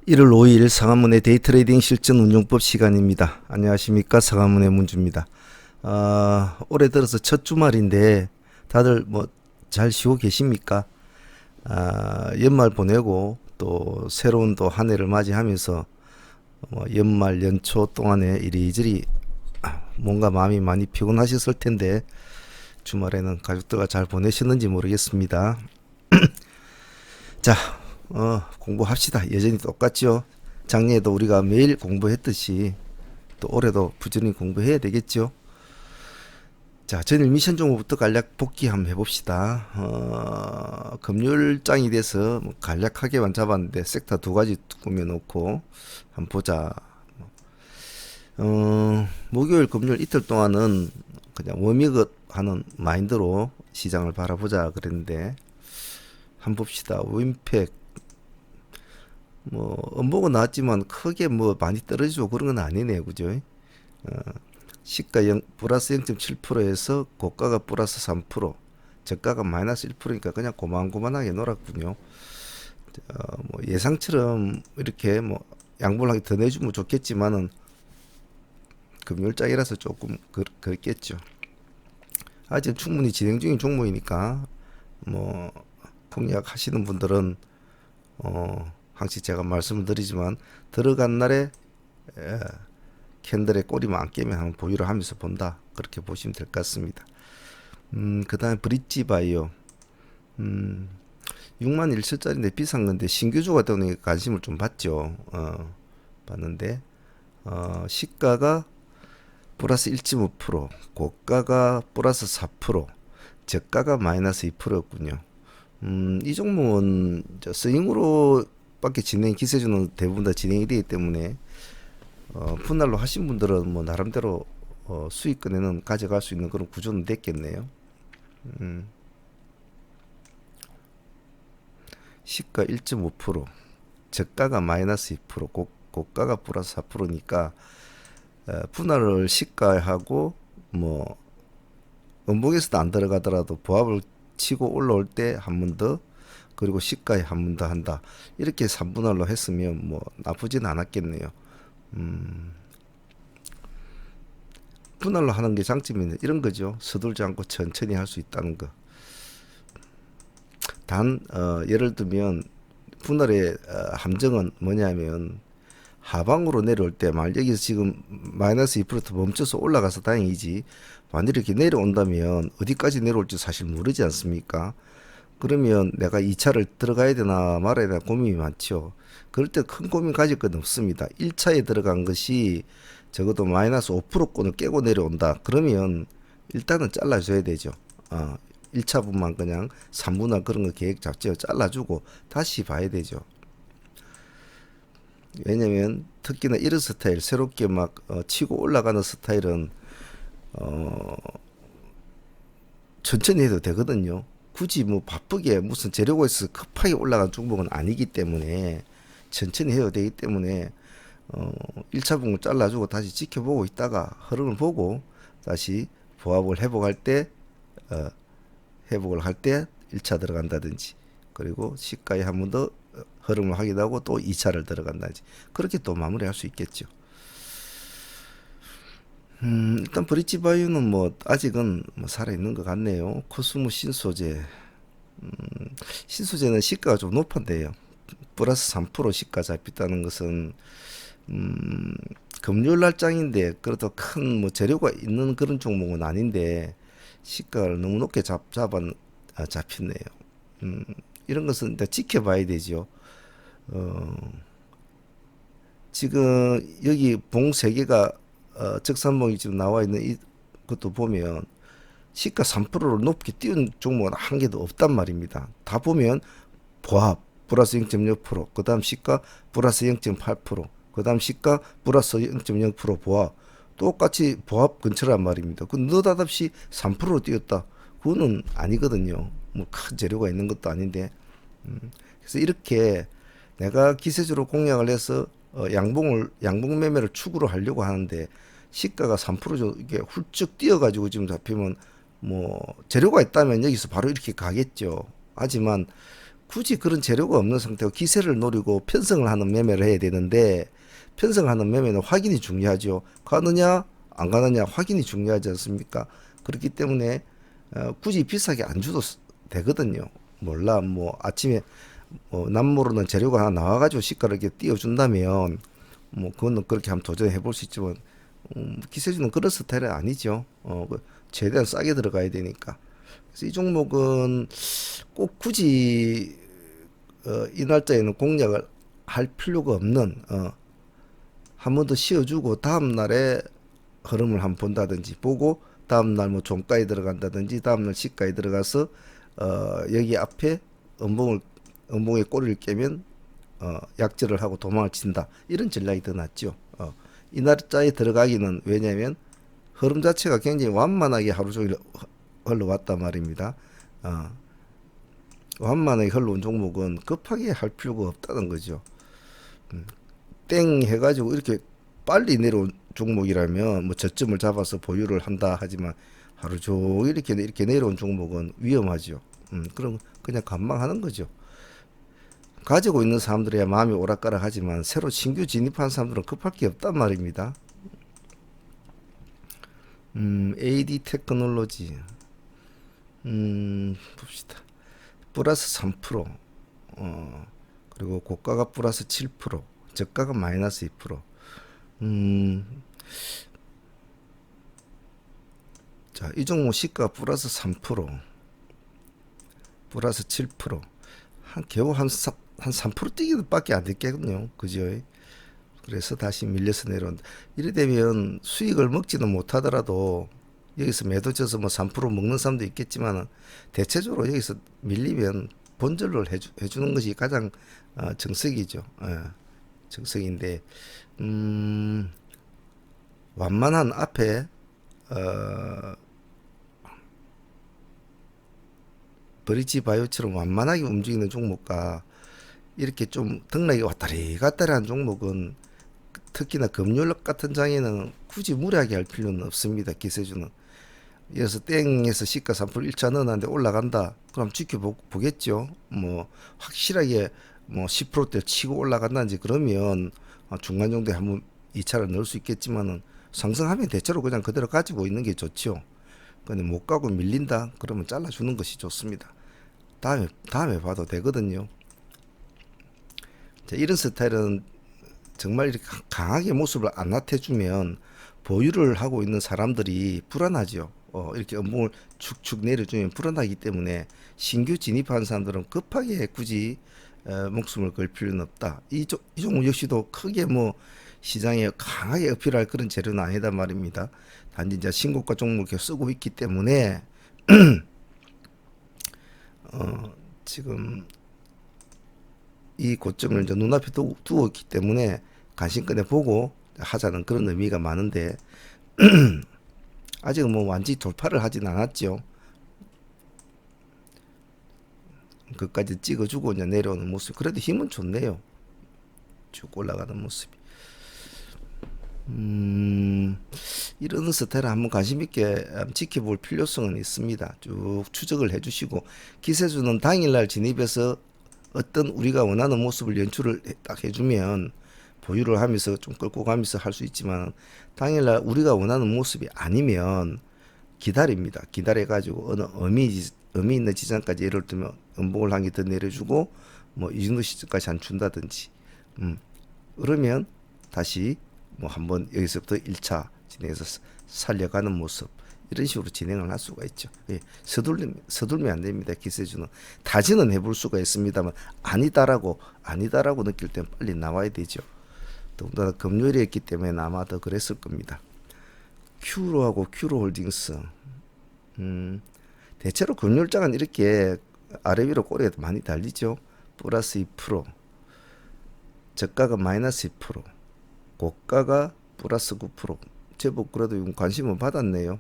1월 5일 상한문의 데이트레이딩 실전 운용법 시간입니다. 안녕하십니까, 상한문의 문주입니다. 올해 들어서 첫 주말인데 다들 뭐 잘 쉬고 계십니까? 연말 보내고 또 새로운 또 한 해를 맞이하면서 연말 연초 동안에 이리저리 뭔가 마음이 많이 피곤하셨을 텐데 주말에는 가족들과 잘 보내셨는지 모르겠습니다. 자, 공부합시다. 여전히 똑같죠. 작년에도 우리가 매일 공부했듯이 또 올해도 부지런히 공부해야 되겠죠. 자, 전일 미션 종목부터 간략 복귀 한번 해봅시다. 금요일장이 돼서 뭐 간략하게만 잡았는데 섹터 두 가지 꾸며놓고 한번 보자. 목요일, 금요일 이틀 동안은 그냥 워밍업 하는 마인드로 시장을 바라보자 그랬는데 한번 봅시다. 윈팩 뭐 음보가 나왔지만 크게 뭐 많이 떨어지고 그런 건 아니네요, 그죠? 시가 플러스 0.7%에서 고가가 플러스 3%, 저가가 마이너스 1%니까 그냥 고만고만하게 놀았군요. 뭐 예상처럼 이렇게 뭐 양보를 하게 더 내주면 좋겠지만은 금요일장이라서 조금 그랬겠죠. 아직 충분히 진행 중인 종목이니까 뭐 공략 하시는 분들은 항상 제가 말씀을 드리지만 들어간 날에 캔들의 꼬리만 안 깨면 한번 보유를 하면서 본다, 그렇게 보시면 될 것 같습니다. 그 다음에 브릿지 바이오 6만 1천짜리인데 비싼 건데 신규주가 되는 관심을 좀 받죠. 봤는데 시가가 플러스 1.5%, 고가가 플러스 4%, 저가가 마이너스 2%였군요. 이 종목은 스윙으로 밖에 기세주는 대부분 다 진행이 되기 때문에 분할로 하신 분들은 뭐 나름대로 수익권에는 가져갈 수 있는 그런 구조는 됐겠네요. 시가 1.5%, 저가가 마이너스 2%, 고가가 플러스 4%니까 분할을 시가하고 뭐 음봉에서도 안 들어가더라도 보합을 치고 올라올 때 한 번 더, 그리고 시가에 한 번 더 한다, 이렇게 3분할로 했으면 뭐 나쁘진 않았겠네요. 분할로 하는 게 장점이 이런 거죠. 서둘지 않고 천천히 할 수 있다는 거. 단 예를 들면 분할의 함정은 뭐냐면 하방으로 내려올 때 만약 여기서 지금 마이너스 2% 멈춰서 올라가서 다행이지, 만약 이렇게 내려온다면 어디까지 내려올지 사실 모르지 않습니까? 그러면 내가 2차를 들어가야 되나 말아야 되나 고민이 많죠. 그럴 때 큰 고민 가질 건 없습니다. 1차에 들어간 것이 적어도 마이너스 5%권을 깨고 내려온다, 그러면 일단은 잘라줘야 되죠. 1차분만 그냥 3분할 그런 거 계획 잡지요. 잘라주고 다시 봐야 되죠. 왜냐면 특히나 이런 스타일, 새롭게 막 치고 올라가는 스타일은 천천히 해도 되거든요. 굳이 뭐 바쁘게 무슨 재료가 있어서 급하게 올라간 종목은 아니기 때문에 천천히 해도 되기 때문에 1차 분을 잘라주고 다시 지켜보고 있다가 흐름을 보고 다시 보합을 회복할 때 회복을 할 때 1차 들어간다든지, 그리고 시가에 한 번 더 흐름을 확인하고 또 2차를 들어간다든지, 그렇게 또 마무리할 수 있겠죠. 일단 브릿지 바이오는 뭐 아직은 뭐 살아있는 것 같네요. 코스모 신소재, 신소재는 시가가 좀 높은데요. 플러스 3% 시가 잡혔다는 것은 금요일 날장인데 그래도 큰 뭐 재료가 있는 그런 종목은 아닌데 시가를 너무 높게 잡혔네요. 이런 것은 일단 지켜봐야 되죠. 어, 지금 여기 봉 3개가 적산봉이 지금 나와 있는 것도 보면 시가 3%를 높게 띄운 종목은 한 개도 없단 말입니다. 다 보면 보합 플러스 0.6%, 그 다음 시가 플러스 0.8%, 그 다음 시가 플러스 0.0% 보합, 똑같이 보합 근처란 말입니다. 그 느닷없이 3%로 뛰었다, 그거는 아니거든요. 뭐 큰 재료가 있는 것도 아닌데. 그래서 이렇게 내가 기세적으로 공략을 해서 양봉 매매를 축으로 하려고 하는데 시가가 3% 이게 훌쩍 뛰어가지고 지금 잡히면 뭐 재료가 있다면 여기서 바로 이렇게 가겠죠. 하지만 굳이 그런 재료가 없는 상태고 기세를 노리고 편성을 하는 매매를 해야 되는데, 편성하는 매매는 확인이 중요하죠. 가느냐 안 가느냐 확인이 중요하지 않습니까? 그렇기 때문에 굳이 비싸게 안 줘도 되거든요. 몰라 뭐 아침에 남 모르는 재료가 하나 나와가지고 시가를 이렇게 띄워준다면 뭐 그거는 그렇게 한번 도전해 볼 수 있지만, 기세주는 그런 스타일은 아니죠. 최대한 싸게 들어가야 되니까. 그래서 이 종목은 꼭 굳이 이 날짜에는 공략을 할 필요가 없는, 한 번 더 쉬어주고 다음 날에 흐름을 한번 본다든지 보고 다음 날 뭐 종가에 들어간다든지 다음 날 시가에 들어가서 여기 앞에 음봉에 꼬리를 깨면 약절을 하고 도망을 친다, 이런 전략이 더 낫죠. 이 날짜에 들어가기는, 왜냐하면 흐름 자체가 굉장히 완만하게 하루 종일 흘러왔단 말입니다. 완만하게 흘러온 종목은 급하게 할 필요가 없다는 거죠. 땡 해가지고 이렇게 빨리 내려온 종목이라면 뭐 저점을 잡아서 보유를 한다 하지만, 하루 종일 이렇게 내려온 종목은 위험하죠. 그럼 그냥 관망하는 거죠. 가지고 있는 사람들이야 마음이 오락가락하지만 새로 신규 진입한 사람들은 급할 게 없단 말입니다. AD 테크놀로지 봅시다. 플러스 3%, 그리고 고가가 플러스 7%, 저가가 마이너스 2%. 자, 이 종목 시가 플러스 3%, 플러스 7%, 겨우 한 3% 뛰기는 밖에 안 됐겠군요. 그죠? 그래서 다시 밀려서 내려온다. 이래 되면 수익을 먹지는 못하더라도 여기서 매도 져서 뭐 3% 먹는 사람도 있겠지만, 대체적으로 여기서 밀리면 본절을 해주는 것이 가장 정석이죠. 정석인데, 완만한 앞에 브릿지 바이오처럼 완만하게 움직이는 종목과 이렇게 좀 등락이 왔다리 갔다리 한 종목은, 특히나 금요일 같은 장에는 굳이 무리하게 할 필요는 없습니다. 기세주는. 이어서 땡에서 시가 3% 1차 넣어놨는데 올라간다, 그럼 지켜보겠죠. 뭐 확실하게 뭐 10%대 치고 올라간다든지 그러면 중간 정도에 한번 2차를 넣을 수 있겠지만은, 상승하면 대체로 그냥 그대로 가지고 있는 게 좋죠. 근데 못 가고 밀린다 그러면 잘라주는 것이 좋습니다. 다음에 봐도 되거든요. 자, 이런 스타일은 정말 이렇게 강하게 모습을 안 나타주면 보유를 하고 있는 사람들이 불안하죠. 이렇게 음봉을 축축 내려주면 불안하기 때문에 신규 진입한 사람들은 급하게 굳이 목숨을 걸 필요는 없다. 이 종목 역시도 크게 뭐 시장에 강하게 어필할 그런 재료는 아니다 말입니다. 단지 이제 신고가 종목을 계속 쓰고 있기 때문에 지금 이 고점을 이제 눈앞에 두고 있기 때문에 관심권에 보고 하자는 그런 의미가 많은데, 아직은 뭐 완전히 돌파를 하진 않았죠. 그까지 찍어주고 이제 내려오는 모습, 그래도 힘은 좋네요. 쭉 올라가는 모습이. 이런 스타일을 한번 관심 있게 지켜볼 필요성은 있습니다. 쭉 추적을 해주시고, 기세주는 당일날 진입해서 어떤 우리가 원하는 모습을 연출을 딱 해주면 보유를 하면서 좀 끌고 가면서 할 수 있지만, 당일날 우리가 원하는 모습이 아니면 기다립니다. 기다려가지고 어느 의미 있는 지점까지, 예를 들면 음봉을 한 개 더 내려주고 뭐 이 정도 시점까지 안 준다든지, 그러면 다시 뭐 한번 여기서부터 1차 진행해서 살려가는 모습, 이런 식으로 진행을 할 수가 있죠. 예, 서둘면 안 됩니다. 기세주는 다지는 해볼 수가 있습니다만, 아니다라고 느낄 땐 빨리 나와야 되죠. 더군다나 금요일이었기 때문에 아마 더 그랬을 겁니다. 큐로하고 큐로홀딩스, 대체로 금요일장은 이렇게 아래 위로 꼬리가 많이 달리죠. 플러스 2%, 저가가 마이너스 2%, 고가가 플러스 9%. 제법 그래도 관심을 받았네요.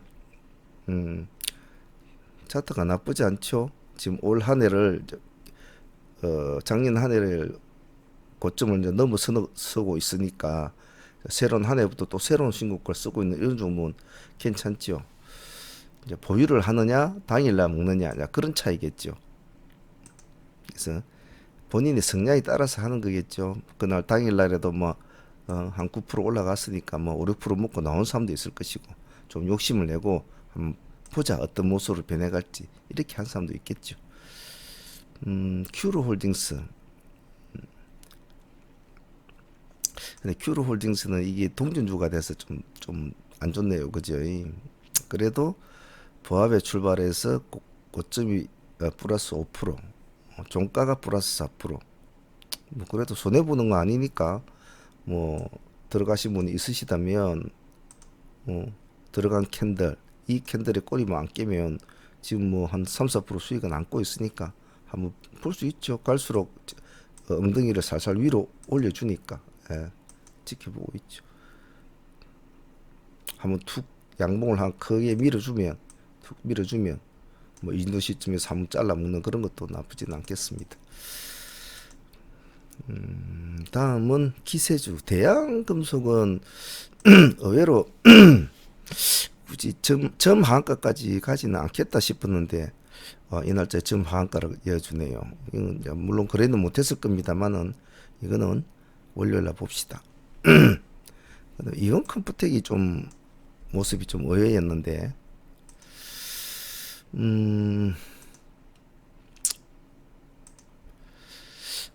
차트가 나쁘지 않죠. 지금 올 한 해를 작년 한 해를 고점을 이제 넘어서고 있으니까, 새로운 한 해부터 또 새로운 신고가를 쓰고 있는 이런 종목은 괜찮죠. 이제 보유를 하느냐 당일날 먹느냐, 그런 차이겠죠. 그래서 본인의 성향에 따라서 하는 거겠죠. 그날 당일날에도 뭐 한 9% 올라갔으니까 뭐 5, 6% 먹고 나온 사람도 있을 것이고, 좀 욕심을 내고 한번 보자 어떤 모습으로 변해갈지 이렇게 한 사람도 있겠죠. 큐르홀딩스. 근데 큐르홀딩스는 이게 동전주가 돼서 좀 안 좋네요, 그죠? 그래도 보합에 출발해서 고점이 플러스 5%, 종가가 플러스 4%. 뭐 그래도 손해 보는 거 아니니까 뭐 들어가신 분이 있으시다면 들어간 캔들, 이 캔들의 꼬리만 안 깨면 지금 뭐 한 3, 4% 수익은 안고 있으니까 한번 볼 수 있죠. 갈수록 엉덩이를 살살 위로 올려주니까 지켜보고 있죠. 한번 툭 양봉을 한 크게 밀어주면 뭐 이 정도 시점에서 한번 잘라 먹는 그런 것도 나쁘진 않겠습니다. 다음은 기세주 대양금속은 의외로 굳이 점 하한가까지 가지는 않겠다 싶었는데 이 날짜에 점 하한가를 이어주네요. 이건 물론 거래는 못했을 겁니다만은 이거는 월요일날 봅시다. 이건 컴퓨텍이 좀 모습이 좀 의외였는데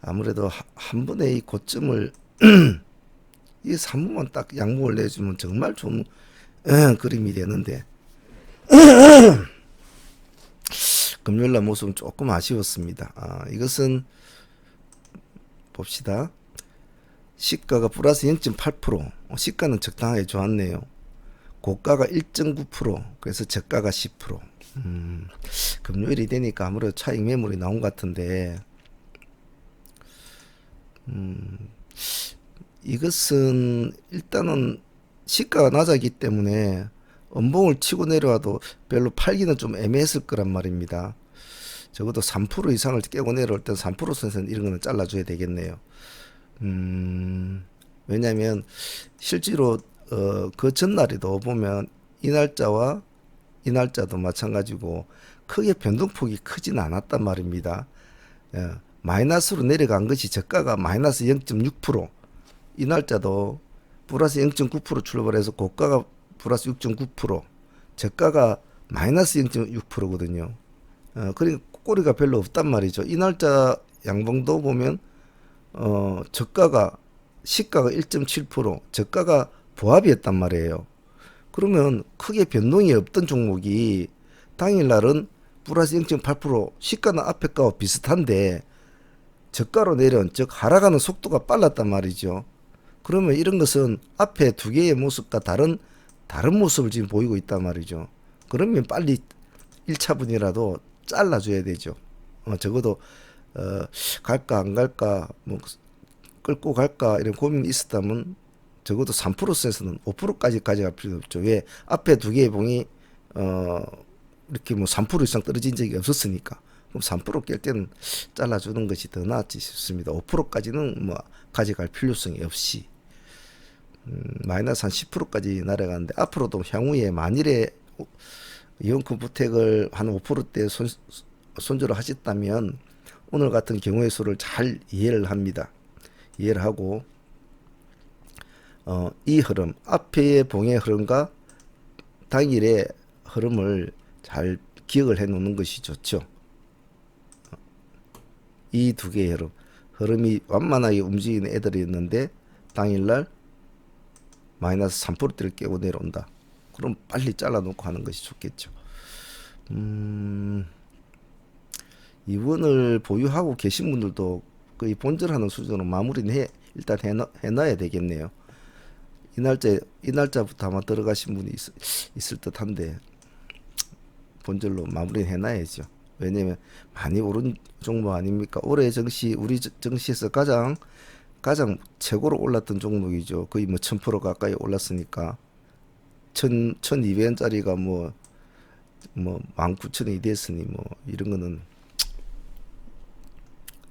아무래도 한 번에 이 고점을 이 3분만 딱 양봉을 내주면 정말 좋은 그림이 되는데 금요일날 모습은 조금 아쉬웠습니다. 이것은 봅시다. 시가가 플러스 0.8%, 시가는 적당하게 좋았네요. 고가가 1.9%, 그래서 저가가 10%. 금요일이 되니까 아무래도 차익 매물이 나온 것 같은데 이것은 일단은 시가가 낮았기 때문에 음봉을 치고 내려와도 별로 팔기는 좀 애매했을 거란 말입니다. 적어도 3% 이상을 깨고 내려올 땐 3% 선에서는 이런 거는 잘라줘야 되겠네요. 왜냐하면 실제로 그 전날에도 보면 이 날짜와 이 날짜도 마찬가지고 크게 변동폭이 크진 않았단 말입니다. 마이너스로 내려간 것이 저가가 마이너스 0.6%, 이 날짜도 플러스 0.9% 출발해서 고가가 플러스 6.9%, 저가가 마이너스 0.6%거든요. 그러니까 꼬리가 별로 없단 말이죠. 이 날짜 양봉도 보면 저가가 시가가 1.7%, 저가가 보합이었단 말이에요. 그러면 크게 변동이 없던 종목이 당일날은 플러스 0.8%, 시가는 앞에 거와 비슷한데 저가로 내려온, 즉 하락하는 속도가 빨랐단 말이죠. 그러면 이런 것은 앞에 두 개의 모습과 다른 모습을 지금 보이고 있단 말이죠. 그러면 빨리 1차분이라도 잘라줘야 되죠. 적어도 갈까 안 갈까, 뭐 끌고 갈까 이런 고민이 있었다면 적어도 3%에서는 5%까지 가져갈 필요 없죠. 왜? 앞에 두 개의 봉이 이렇게 뭐 3% 이상 떨어진 적이 없었으니까. 그럼 3% 깰 때는 잘라주는 것이 더 낫지 싶습니다. 5%까지는 뭐 가져갈 필요성이 없이 마이너스 한 10%까지 날아가는데, 앞으로도 향후에 만일에 이온컴퓨텍을 한 5%대 손절을 하셨다면 오늘 같은 경우의 수를 잘 이해를 합니다. 이해를 하고 이 흐름, 앞의 봉의 흐름과 당일의 흐름을 잘 기억을 해 놓는 것이 좋죠. 이 두 개의 흐름이 완만하게 움직이는 애들이 있는데 당일날 마이너스 3%대를 깨고 내려온다. 그럼 빨리 잘라놓고 하는 것이 좋겠죠. 이원을 보유하고 계신 분들도 거의 본절하는 수준으로 마무리는 일단 해놔야 되겠네요. 이 날짜부터 아마 들어가신 분이 있을 듯한데 본절로 마무리 해놔야죠. 왜냐면 많이 오른 종목 아닙니까? 올해 정시, 우리 정시에서 가장 최고로 올랐던 종목이죠. 거의 뭐 1000% 가까이 올랐으니까 1200원짜리가 뭐 19,000원이 됐으니 뭐 이런 거는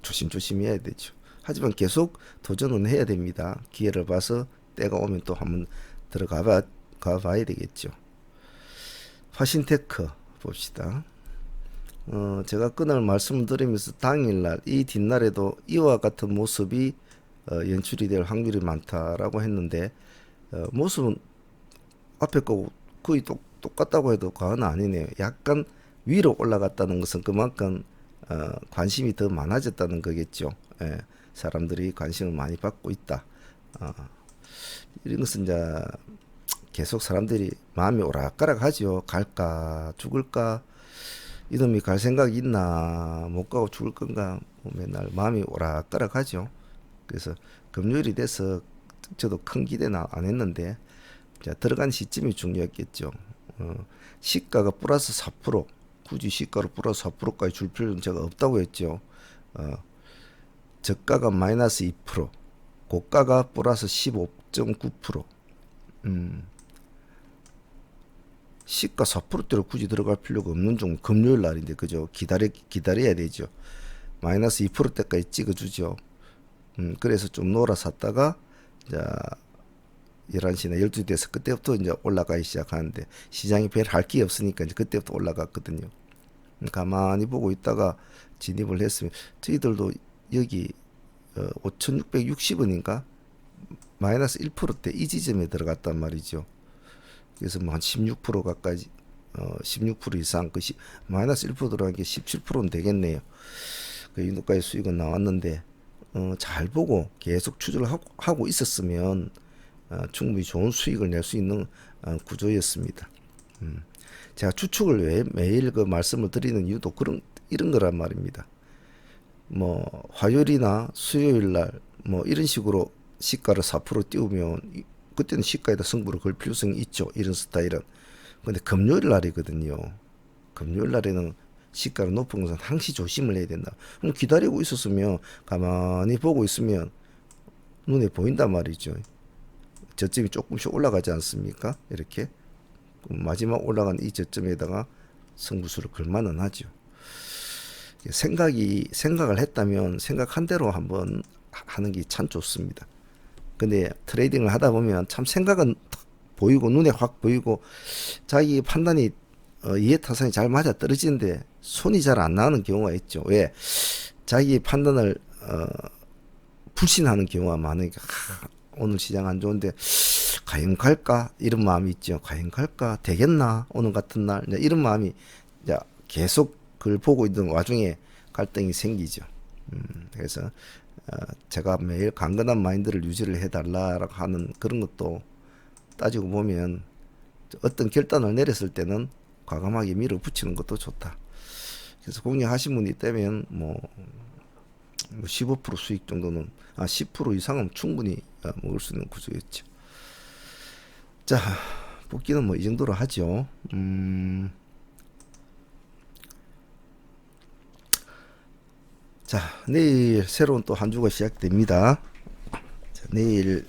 조심조심 해야 되죠. 하지만 계속 도전은 해야 됩니다. 기회를 봐서 때가 오면 또 한번 들어가 봐야 되겠죠. 화신테크 봅시다. 제가 그날 말씀을 드리면서 당일날 이 뒷날에도 이와 같은 모습이 연출이 될 확률이 많다라고 했는데 모습은 앞에 거 거의 똑같다고 해도 과언은 아니네요. 약간 위로 올라갔다는 것은 그만큼 관심이 더 많아졌다는 거겠죠. 예, 사람들이 관심을 많이 받고 있다. 어, 이런 것은 이제 계속 사람들이 마음이 오락가락하죠. 갈까 죽을까 이놈이 갈 생각이 있나 못 가고 죽을 건가 뭐 맨날 마음이 오락가락하죠. 그래서 금요일이 돼서 저도 큰 기대는 안 했는데 자, 들어간 시점이 중요했겠죠. 시가가 플러스 4% 굳이 시가로 플러스 4%까지 줄 필요는 제가 없다고 했죠. 어, 저가가 마이너스 2% 고가가 플러스 15.9%. 시가 4%대로 굳이 들어갈 필요가 없는 정도. 금요일 날인데 그죠. 기다려야 되죠. 마이너스 2%대까지 찍어주죠. 그래서 좀 놀아 샀다가 자 11시나 12시 돼서 그때부터 이제 올라가기 시작하는데 시장이 별 할 게 없으니까 이제 그때부터 올라갔거든요. 가만히 보고 있다가 진입을 했으면 저희들도 여기 5,660원인가 마이너스 1%대 이 지점에 들어갔단 말이죠. 그래서 뭐 한 16% 가까이 16% 이상 그 마이너스 1% 들어간 게 17%는 되겠네요. 그 정도까지 수익은 나왔는데 잘 보고 계속 추적을 하고 있었으면 충분히 좋은 수익을 낼 수 있는 구조였습니다. 제가 추측을 왜 매일 그 말씀을 드리는 이유도 이런 거란 말입니다. 뭐 화요일이나 수요일 날 뭐 이런 식으로 시가를 4% 띄우면 그때는 시가에다 승부를 걸 필요성이 있죠. 이런 스타일은. 근데 금요일 날이거든요. 금요일 날에는 시가가 높은 것은 항시 조심을 해야 된다. 그럼 기다리고 있었으면 가만히 보고 있으면 눈에 보인단 말이죠. 저점이 조금씩 올라가지 않습니까? 이렇게 마지막 올라간 이 저점에다가 승부수를 걸만은 하죠. 생각을 했다면 생각한 대로 한번 하는 게 참 좋습니다. 근데 트레이딩을 하다 보면 참 생각은 보이고 눈에 확 보이고 자기 판단이 이해타산이 잘 맞아 떨어지는데 손이 잘 안 나오는 경우가 있죠. 왜? 자기 판단을 불신하는 경우가 많으니까 오늘 시장 안 좋은데 과연 갈까 이런 마음이 있죠. 과연 갈까 되겠나 오늘 같은 날 이런 마음이 이제 계속 그걸 보고 있는 와중에 갈등이 생기죠. 그래서 제가 매일 강건한 마인드를 유지를 해달라고 하는 그런 것도 따지고 보면 어떤 결단을 내렸을 때는 과감하게 밀어붙이는 것도 좋다. 그래서 공략하신 분이 있다면 뭐 15% 수익 정도는 10% 이상은 충분히 먹을 수 있는 구조였죠. 자, 복귀는 뭐 이 정도로 하죠. 자, 내일 새로운 또 한 주가 시작됩니다. 자, 내일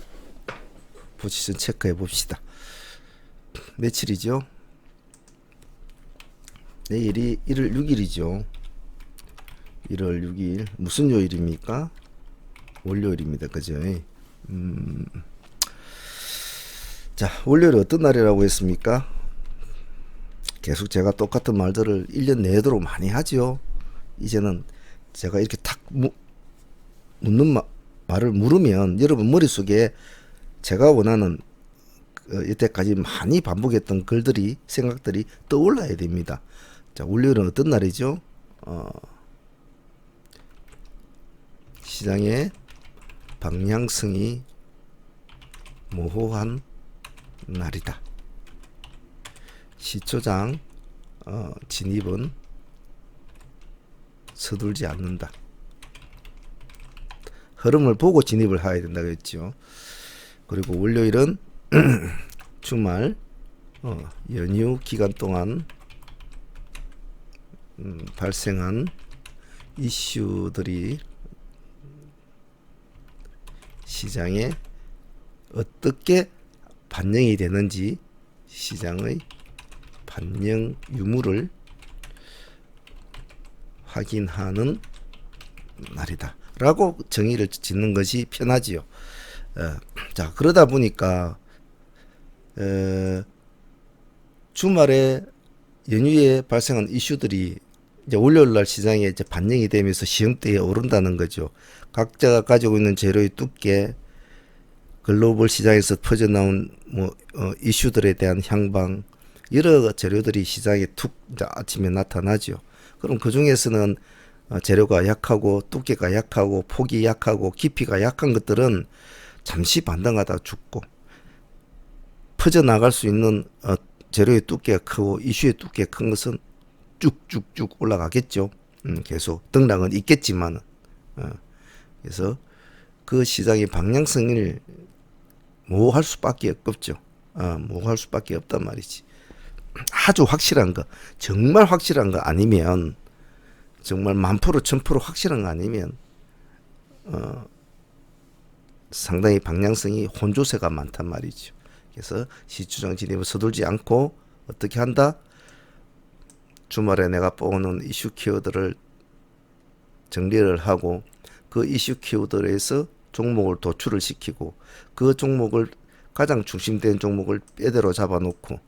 포지션 체크해 봅시다. 며칠이죠? 내일이 1월 6일이죠. 1월 6일 무슨 요일입니까? 월요일입니다. 그죠? 자, 월요일이 어떤 날이라고 했습니까? 계속 제가 똑같은 말들을 1년 내도록 많이 하죠. 이제는 제가 이렇게 탁 묻는 말을 물으면 여러분 머릿속에 제가 원하는 이때까지 많이 반복했던 글들이 생각들이 떠올라야 됩니다. 자, 월요일은 어떤 날이죠? 시장의 방향성이 모호한 날이다. 시초장 진입은 서둘지 않는다. 흐름을 보고 진입을 해야 된다고 했죠. 그리고 월요일은 주말 연휴 기간 동안 발생한 이슈들이 시장에 어떻게 반영이 되는지 시장의 반영 유무를 확인하는 날이다 라고 정의를 짓는 것이 편하지요. 자, 그러다 보니까 주말에 연휴에 발생한 이슈들이 이제 월요일 날 시장에 이제 반영이 되면서 시황대에 오른다는 거죠. 각자가 가지고 있는 재료의 두께, 글로벌 시장에서 퍼져나온 이슈들에 대한 향방, 여러 재료들이 시장에 툭 이제 아침에 나타나죠. 그럼 그 중에서는 재료가 약하고 두께가 약하고 폭이 약하고 깊이가 약한 것들은 잠시 반등하다 죽고, 퍼져나갈 수 있는 재료의 두께가 크고 이슈의 두께가 큰 것은 쭉쭉쭉 올라가겠죠. 계속 등락은 있겠지만, 그래서 그 시장의 방향성을 모호할 수밖에 없죠. 모호할 수밖에 없단 말이지. 아주 확실한 거, 정말 확실한 거 아니면, 정말 1000%, 1000% 확실한 거 아니면, 상당히 방향성이 혼조세가 많단 말이죠. 그래서 시추장 진입을 서둘지 않고 어떻게 한다? 주말에 내가 뽑아놓은 이슈 키워드를 정리를 하고 그 이슈 키워드에서 종목을 도출을 시키고 그 종목을 가장 중심된 종목을 빼대로 잡아놓고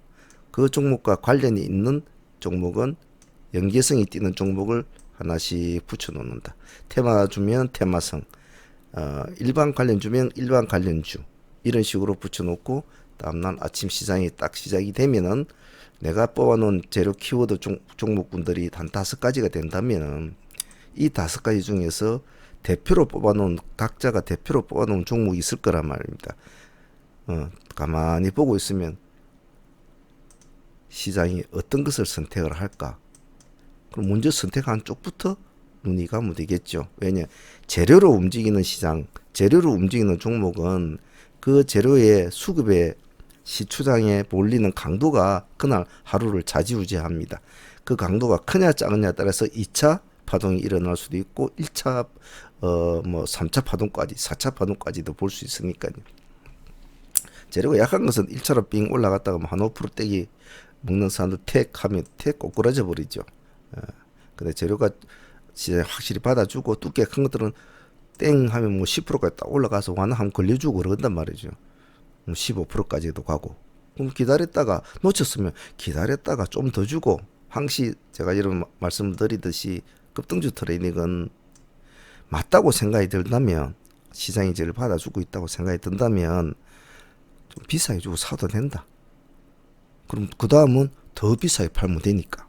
그 종목과 관련이 있는 종목은 연계성이 띄는 종목을 하나씩 붙여놓는다. 테마 주면 테마성, 일반 관련 주면 일반 관련주, 이런 식으로 붙여놓고 다음날 아침 시장이 딱 시작이 되면은 내가 뽑아놓은 재료 키워드 종목군들이 한 5가지가 된다면은 이 5가지 중에서 대표로 뽑아놓은, 각자가 대표로 뽑아놓은 종목이 있을 거란 말입니다. 가만히 보고 있으면 시장이 어떤 것을 선택을 할까? 그럼 먼저 선택한 쪽부터 눈이 가면 되겠죠. 왜냐? 재료로 움직이는 시장, 재료로 움직이는 종목은 그 재료의 수급에 시추장에 몰리는 강도가 그날 하루를 좌지우지합니다. 그 강도가 크냐 작으냐에 따라서 2차 파동이 일어날 수도 있고 1차 3차 파동까지 4차 파동까지도 볼 수 있으니까요. 재료가 약한 것은 1차로 빙 올라갔다가 한 5% 떼기 먹는 사람들 택 하면 택 꼬꾸라져 버리죠. 근데 재료가 진짜 확실히 받아주고 두께 큰 것들은 땡 하면 10%까지 딱 올라가서 완화하면 걸려주고 그런단 말이죠. 15%까지도 가고. 그럼 기다렸다가 놓쳤으면 기다렸다가 좀 더 주고, 항시 제가 이런 말씀을 드리듯이 급등주 트레이딩은 맞다고 생각이 들다면, 시장이 저를 받아주고 있다고 생각이 든다면 좀 비싸게 주고 사도 된다. 그럼 그 다음은 더 비싸게 팔면 되니까.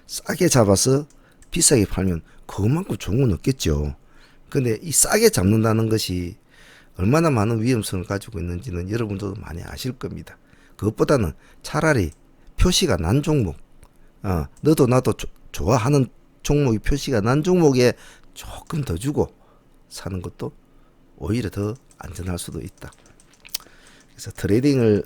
싸게 잡아서 비싸게 팔면 그것만큼 좋은 건 없겠죠. 근데 이 싸게 잡는다는 것이 얼마나 많은 위험성을 가지고 있는지는 여러분도 많이 아실 겁니다. 그것보다는 차라리 표시가 난 종목, 너도 나도 좋아하는 종목이 표시가 난 종목에 조금 더 주고 사는 것도 오히려 더 안전할 수도 있다. 그래서 트레이딩을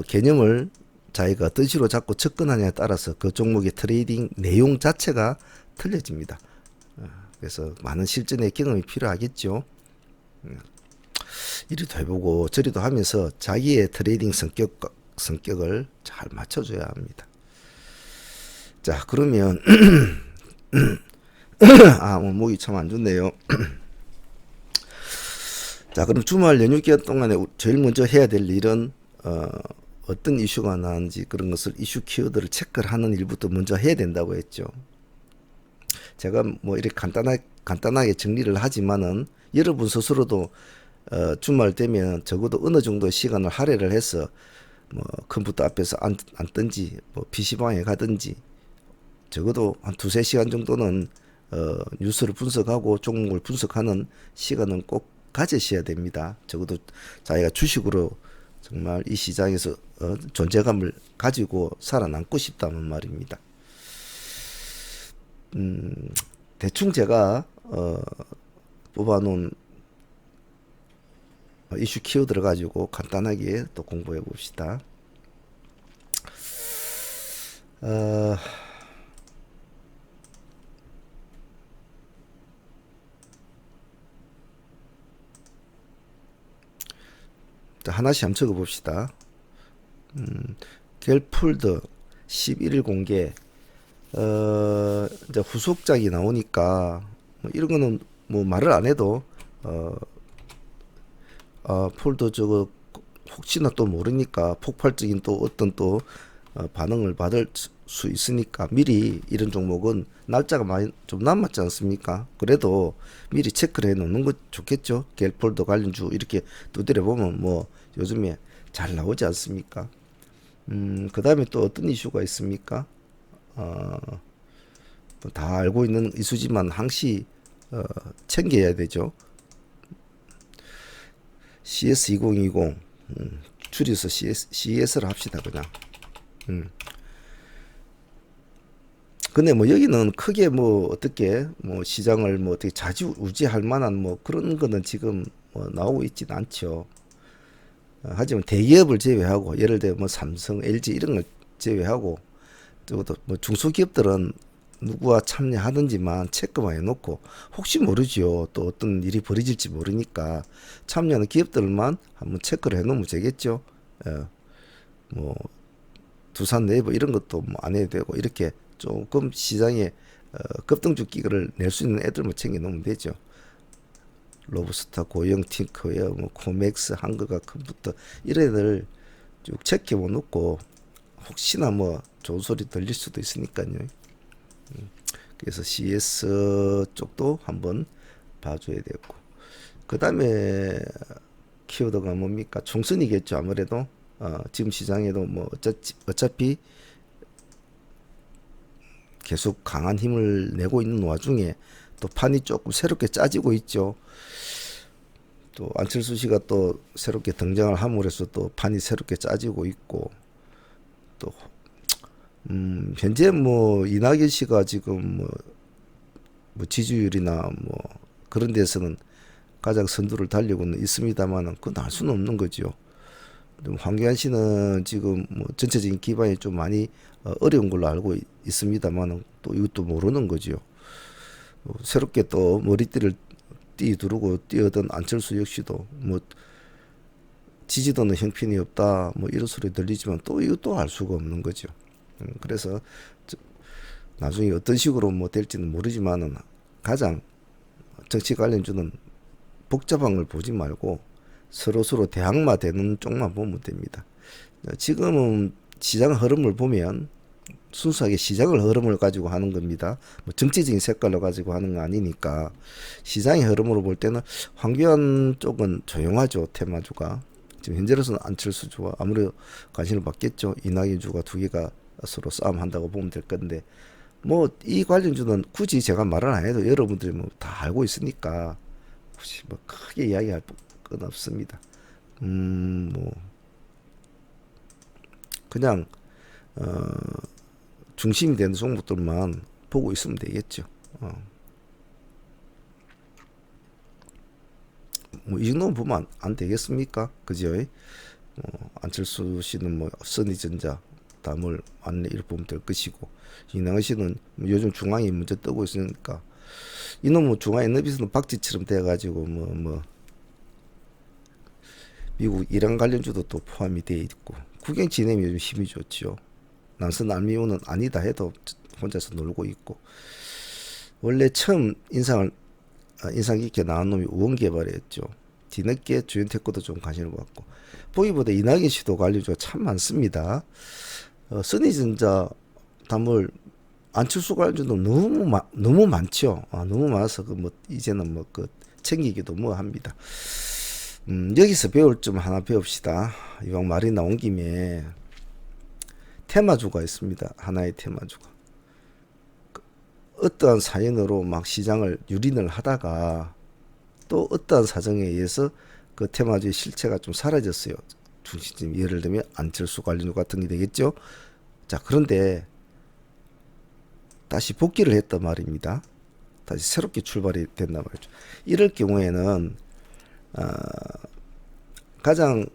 개념을 자기가 어떤 식으로 잡고 접근하냐에 따라서 그 종목의 트레이딩 내용 자체가 틀려집니다. 그래서 많은 실전의 경험이 필요하겠죠. 이리도 해보고 저리도 하면서 자기의 트레이딩 성격을 잘 맞춰줘야 합니다. 자, 그러면 오늘 목이 참 안 좋네요. 자, 그럼 주말 연휴 기간 동안에 제일 먼저 해야 될 일은 어떤 이슈가 나는지 그런 것을 이슈 키워드를 체크를 하는 일부터 먼저 해야 된다고 했죠. 제가 이렇게 간단하게 정리를 하지만은 여러분 스스로도 주말 되면 적어도 어느 정도 시간을 할애를 해서 컴퓨터 앞에서 앉든지 PC방에 가든지 적어도 한 2-3시간 정도는 뉴스를 분석하고 종목을 분석하는 시간은 꼭 가지셔야 됩니다. 적어도 자기가 주식으로 정말 이 시장에서 존재감을 가지고 살아남고 싶다는 말입니다. 대충 제가 뽑아놓은 이슈 키워드를 가지고 간단하게 또 공부해 봅시다. 하나씩 한번 적어 봅시다. 갤폴드 11일 공개. 이제 후속작이 나오니까 이런 거는 말을 안 해도 폴더 저거 혹시나 또 모르니까 폭발적인 또 어떤 또 반응을 받을 수 있으니까 미리 이런 종목은 날짜가 많이 좀 남았지 않습니까? 그래도 미리 체크를 해 놓는 거 좋겠죠. 갤폴더 관련주 이렇게 두드려 보면 뭐 요즘에 잘 나오지 않습니까? 그 다음에 또 어떤 이슈가 있습니까? 어, 다 알고 있는 이슈지만 항시 챙겨야 되죠. CS2020 줄여서 CES를 합시다 그냥. 근데 뭐 여기는 크게 뭐 어떻게 뭐 시장을 뭐 어떻게 좌지우지할 만한 뭐 그런 거는 지금 뭐 나오고 있진 않죠. 하지만 대기업을 제외하고 예를 들어 뭐 삼성, LG 이런 걸 제외하고 적어도 뭐 중소기업들은 누구와 참여하든지만 체크만 해놓고 혹시 모르지요. 또 어떤 일이 벌어질지 모르니까 참여하는 기업들만 한번 체크를 해놓으면 되겠죠. 예, 뭐 두산 네이버 이런 것도 뭐 안 해도 되고 이렇게 조금 시장에 급등주 기회를 낼 수 있는 애들만 챙겨 놓으면 되죠. 로브스타, 고영, 팅크웨어, 뭐 코맥스, 한국화 컴퓨터 이런 애들 쭉 체크해 놓고 혹시나 뭐 좋은 소리 들릴 수도 있으니까요. 그래서 CS 쪽도 한번 봐줘야 되고 그 다음에 키워드가 뭡니까? 총선이겠죠 아무래도. 지금 시장에도 뭐 어차피 계속 강한 힘을 내고 있는 와중에 또 판이 조금 새롭게 짜지고 있죠. 또 안철수 씨가 또 새롭게 등장을 함으로 해서 또 판이 새롭게 짜지고 있고 또 현재 뭐 이낙연 씨가 지금 뭐 지지율이나 뭐 그런 데서는 가장 선두를 달리고는 있습니다만은 그건 알 수는 없는 거죠. 황교안 씨는 지금 뭐 전체적인 기반이 좀 많이 어려운 걸로 알고 있습니다만은 또 이것도 모르는 거죠. 새롭게 또 머리띠를 띠두르고 뛰어든 안철수 역시도 뭐 지지도는 형편이 없다 뭐 이런 소리 들리지만 또 이것도 알 수가 없는 거죠. 그래서 나중에 어떤 식으로 뭐 될지는 모르지만은 가장 정치 관련주는 복잡한 걸 보지 말고 서로 대항마되는 쪽만 보면 됩니다. 지금은 시장 흐름을 보면 순수하게 시장을 흐름을 가지고 하는 겁니다. 뭐 정치적인 색깔로 가지고 하는 거 아니니까 시장의 흐름으로 볼 때는 황교안 쪽은 조용하죠. 테마주가 지금 현재로서는 안철수 주가 아무래도 관심을 받겠죠. 이낙연 주가 두 개가 서로 싸움한다고 보면 될 건데 뭐 이 관련주는 굳이 제가 말을 안 해도 여러분들이 뭐 다 알고 있으니까 혹시 뭐 크게 이야기할 건 없습니다. 뭐 그냥 중심이 되는 종목들만 보고 있으면 되겠죠. 뭐 이 정도면 보면 안 되겠습니까? 그죠? 안철수 씨는 뭐 써니전자 다물 안내 이렇게 보면 될 것이고 이낙연 씨는 뭐 요즘 중앙이 문제 뜨고 있으니까 이놈은 중앙 에너비스는 박쥐처럼 돼가지고 뭐 미국 이란 관련주도 또 포함이 돼 있고 국영 진행이 요즘 힘이 좋죠. 남선 알미오는 아니다 해도 혼자서 놀고 있고 원래 처음 인상 깊게 나온 놈이 우원개발이었죠. 뒤늦게 주연태코도 좀 관심을 받고 보기보다 이낙연 씨도 관련주가 참 많습니다. 써니전자 다물 안철수 관련주도 너무 많죠. 너무 많아서 뭐 이제는 뭐 챙기기도 뭐 합니다. 여기서 배울 점 하나 배웁시다. 이왕 말이 나온 김에 테마주가 있습니다. 하나의 테마주가. 어떠한 사연으로 막 시장을 유린을 하다가 또 어떠한 사정에 의해서 그 테마주의 실체가 좀 사라졌어요. 중심점 예를 들면 안철수 관련주 같은 게 되겠죠. 자, 그런데 다시 복귀를 했단 말입니다. 다시 새롭게 출발이 된단 말이죠. 이럴 경우에는 가장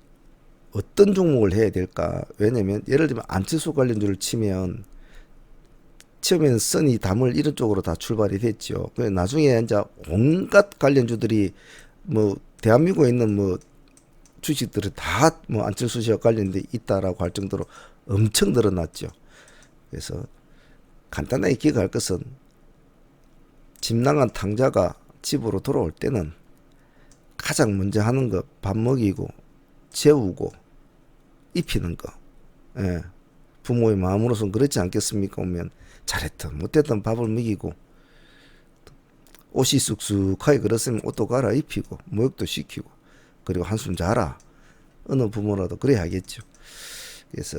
어떤 종목을 해야 될까? 왜냐면 예를 들면 안철수 관련주를 치면 처음에는 써니 담을 이런 쪽으로 다 출발이 됐죠. 그래서 나중에 이제 온갖 관련주들이 뭐 대한민국에 있는 뭐 주식들이 다 뭐 안철수 씨와 관련돼 있다라고 할 정도로 엄청 늘어났죠. 그래서 간단하게 기억할 것은 집 나간 탕자가 집으로 돌아올 때는 가장 먼저 하는 거 밥 먹이고 재우고 입히는 거. 예. 부모의 마음으로서는 그렇지 않겠습니까? 오면 잘했든 못했든 밥을 먹이고 옷이 쑥쑥하게 그렇으면 옷도 갈아입히고 목욕도 시키고 그리고 한숨 자라. 어느 부모라도 그래야 하겠죠. 그래서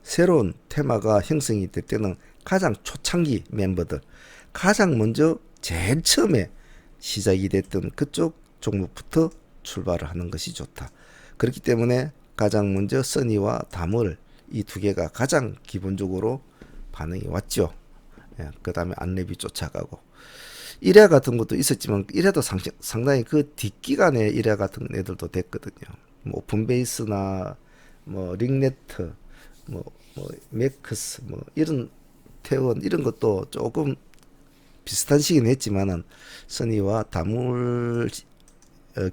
새로운 테마가 형성이 될 때는 가장 초창기 멤버들, 가장 먼저 제일 처음에 시작이 됐던 그쪽 종목부터 출발을 하는 것이 좋다. 그렇기 때문에 가장 먼저 써니와 다물 이 두 개가 가장 기본적으로 반응이 왔죠. 예, 그 다음에 안랩이 쫓아가고 1회 같은 것도 있었지만 1회도 상당히 그 뒷기간에 1회 같은 애들도 됐거든요. 뭐 오픈베이스나 뭐 링네트 뭐 맥크스 뭐 이런 태원 이런 것도 조금 비슷한 시기는 했지만은 써니와 다물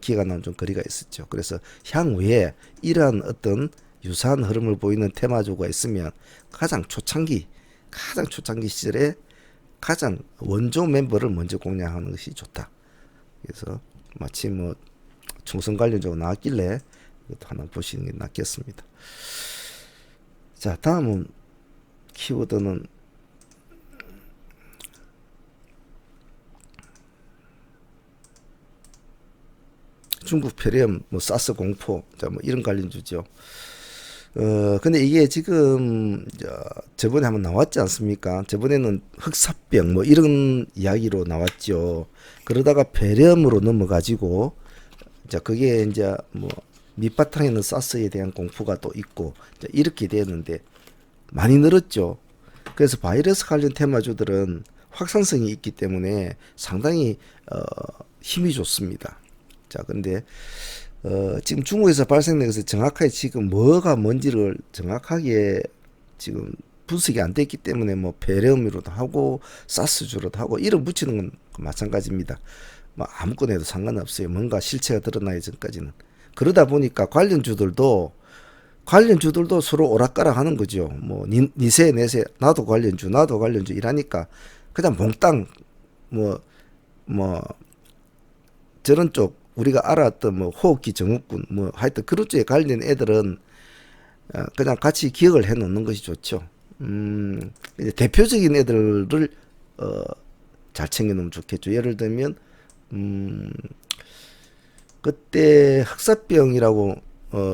기간은 좀 거리가 있었죠. 그래서 향후에 이러한 어떤 유사한 흐름을 보이는 테마주가 있으면 가장 초창기 시절에 가장 원조 멤버를 먼저 공략하는 것이 좋다. 그래서 마치 뭐 총선 관련적으로 나왔길래 이것도 하나 보시는 게 낫겠습니다. 자, 다음은 키워드는 중국 폐렴, 뭐 사스 공포, 자, 뭐 이런 관련주죠. 근데 이게 지금 저번에 한번 나왔지 않습니까? 저번에는 흑사병 뭐 이런 이야기로 나왔죠. 그러다가 폐렴으로 넘어가지고 자 그게 이제 뭐 밑바탕에는 사스에 대한 공포가 또 있고 이렇게 되었는데 많이 늘었죠. 그래서 바이러스 관련 테마주들은 확산성이 있기 때문에 상당히 힘이 좋습니다. 자, 근데 지금 중국에서 발생된 것은 정확하게 지금 뭐가 뭔지를 정확하게 지금 분석이 안 됐기 때문에 뭐 폐렴으로도 하고 사스주로도 하고 이름 붙이는 건 마찬가지입니다. 뭐 아무거나 해도 상관없어요. 뭔가 실체가 드러나기 전까지는. 그러다 보니까 관련주들도 서로 오락가락 하는 거죠. 뭐 니세 내세 나도 관련주 이라니까 그냥 몽땅 뭐 저런 쪽 우리가 알았던 뭐 호흡기 증후군 뭐 하여튼 그런 쪽에 관련 애들은 그냥 같이 기억을 해 놓는 것이 좋죠. 이제 대표적인 애들을 잘 챙겨 놓으면 좋겠죠. 예를 들면 그때 흑사병이라고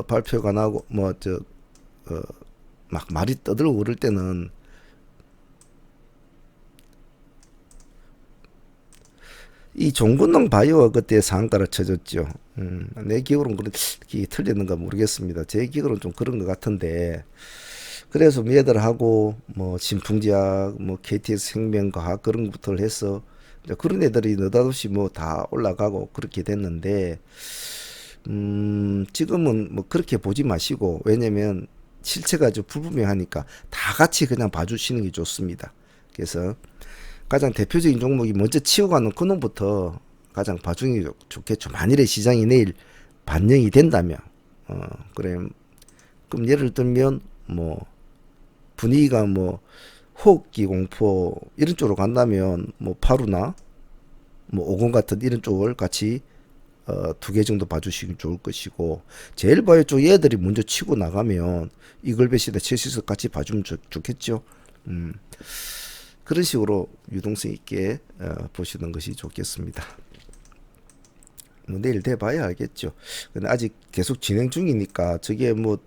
발표가 나고 뭐 막 말이 떠들고 그럴 때는 이 종근당 바이오가 그때 상가를 쳐줬죠. 내 기억으로는 그렇게 틀렸는가 모르겠습니다. 제 기억으로는 좀 그런 것 같은데 그래서 얘들하고 뭐 진풍제약, 뭐 KTX 생명과학 그런 것부터 해서 그런 애들이 느닷없이 뭐 다 올라가고 그렇게 됐는데 지금은 뭐 그렇게 보지 마시고 왜냐면 실체가 좀 불분명하니까 다 같이 그냥 봐주시는 게 좋습니다. 그래서 가장 대표적인 종목이 먼저 치워가는 그 놈부터 가장 봐주는 게 좋겠죠. 만일에 시장이 내일 반영이 된다면 그래 그럼 예를 들면 뭐 분위기가 뭐 호흡기 공포 이런 쪽으로 간다면 뭐 파루나 뭐 오공 같은 이런 쪽을 같이 두 개 정도 봐주시면 좋을 것이고 제일 바이오 쪽 얘들이 먼저 치고 나가면 이글베시나 첼시스 같이 봐주면 좋겠죠. 그런 식으로 유동성 있게 보시는 것이 좋겠습니다. 뭐 내일 돼봐야 알겠죠. 근데 아직 계속 진행 중이니까 저게 뭐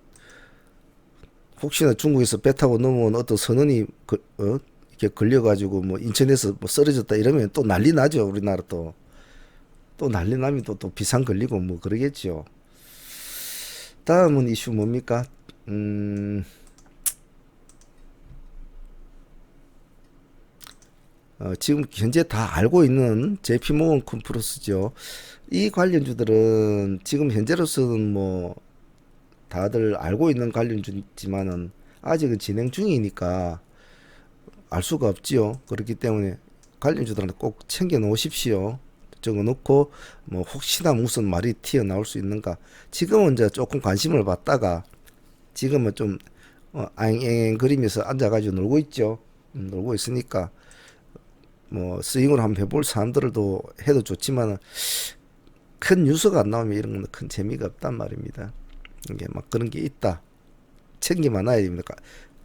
혹시나 중국에서 배 타고 넘어온 어떤 선원이 이렇게 걸려가지고 뭐 인천에서 뭐 쓰러졌다 이러면 또 난리 나죠. 우리나라 또 난리 나면 또 비상 걸리고 뭐 그러겠죠. 다음은 이슈 뭡니까? 지금 현재 다 알고 있는 JP모건 컨프런스죠. 이 관련주들은 지금 현재로서는 뭐 다들 알고 있는 관련주지만은 아직은 진행 중이니까 알 수가 없지요. 그렇기 때문에 관련주들한테 꼭 챙겨 놓으십시오. 적어 놓고 뭐 혹시나 무슨 말이 튀어나올 수 있는가. 지금은 이제 조금 관심을 받다가 지금은 좀 앵앵 거리면서 앉아가지고 놀고 있죠. 놀고 있으니까 뭐 스윙을 한번 해볼 사람들도 해도 좋지만 큰 뉴스가 안 나오면 이런 건 큰 재미가 없단 말입니다. 이게 막 그런 게 있다. 챙겨놔야 됩니다.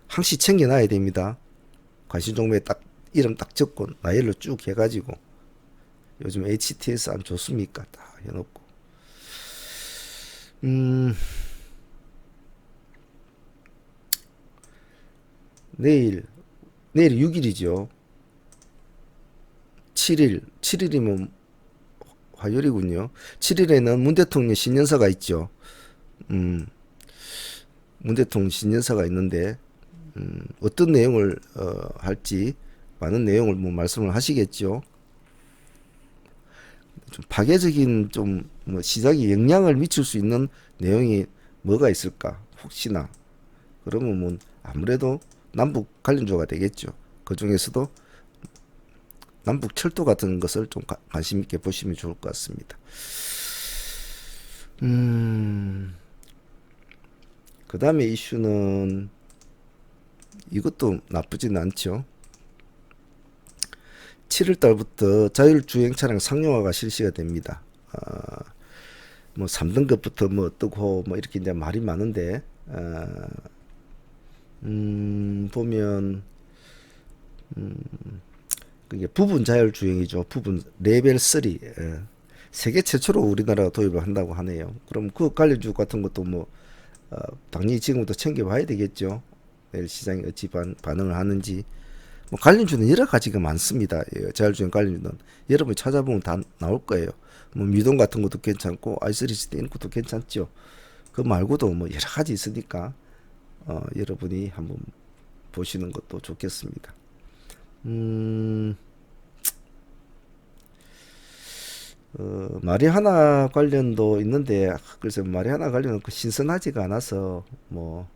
항시 챙겨놔야 됩니다. 관심종목에 딱 이름 딱 적고 나열로 쭉 해가지고 요즘 HTS 안 좋습니까? 다 해놓고 내일 6일이죠. 7일이면 화요일이군요. 7일에는 문 대통령 신년사가 있죠. 음, 문 대통령 신년사가 있는데 어떤 내용을 할지 많은 내용을 뭐 말씀을 하시겠죠. 좀 파괴적인 좀 뭐 시장에 영향을 미칠 수 있는 내용이 뭐가 있을까? 혹시나 그러면 뭐 아무래도 남북 관련주가 되겠죠. 그 중에서도 남북 철도 같은 것을 좀 관심 있게 보시면 좋을 것 같습니다. 그 다음에 이슈는 이것도 나쁘진 않죠. 7월 달부터 자율주행 차량 상용화가 실시가 됩니다. 뭐 3등급부터 뭐 어떻고 뭐 이렇게 이제 말이 많은데 보면 그게 부분 자율주행이죠. 부분 레벨 3. 세계 최초로 우리나라가 도입을 한다고 하네요. 그럼 그 관련주 같은 것도 뭐 당연히 지금부터 챙겨봐야 되겠죠. 내일 시장이 어찌 반응을 하는지. 뭐 관련주는 여러 가지가 많습니다. 자율주행 관련주는 여러분이 찾아보면 다 나올 거예요. 뭐 미동 같은 것도 괜찮고 i3 이런 것도 괜찮죠. 그 말고도 뭐 여러 가지 있으니까 여러분이 한번 보시는 것도 좋겠습니다. 마리화나 관련도 있는데 글쎄 마리화나 관련은 그 신선하지가 않아서 뭐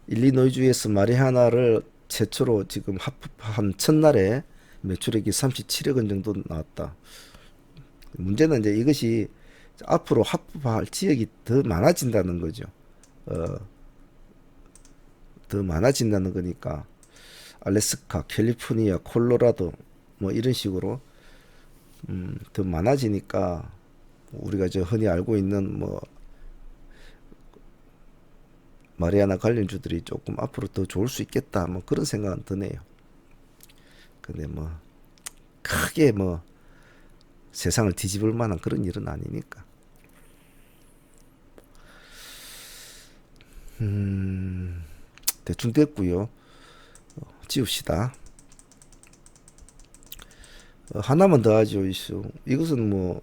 일리노이주에서 마리화나를 최초로 지금 합법화한 첫날에 매출액이 37억 원 정도 나왔다. 문제는 이제 이것이 앞으로 합법화할 지역이 더 많아진다는 거죠. 더 많아진다는 거니까 알래스카, 캘리포니아, 콜로라도 뭐 이런 식으로 더 많아지니까 우리가 저 흔히 알고 있는 뭐 마리아나 관련주들이 조금 앞으로 더 좋을 수 있겠다 뭐 그런 생각은 드네요. 근데 뭐 크게 뭐 세상을 뒤집을 만한 그런 일은 아니니까. 대충 됐고요. 지웁시다. 하나만 더 하죠. 이슈. 이것은 뭐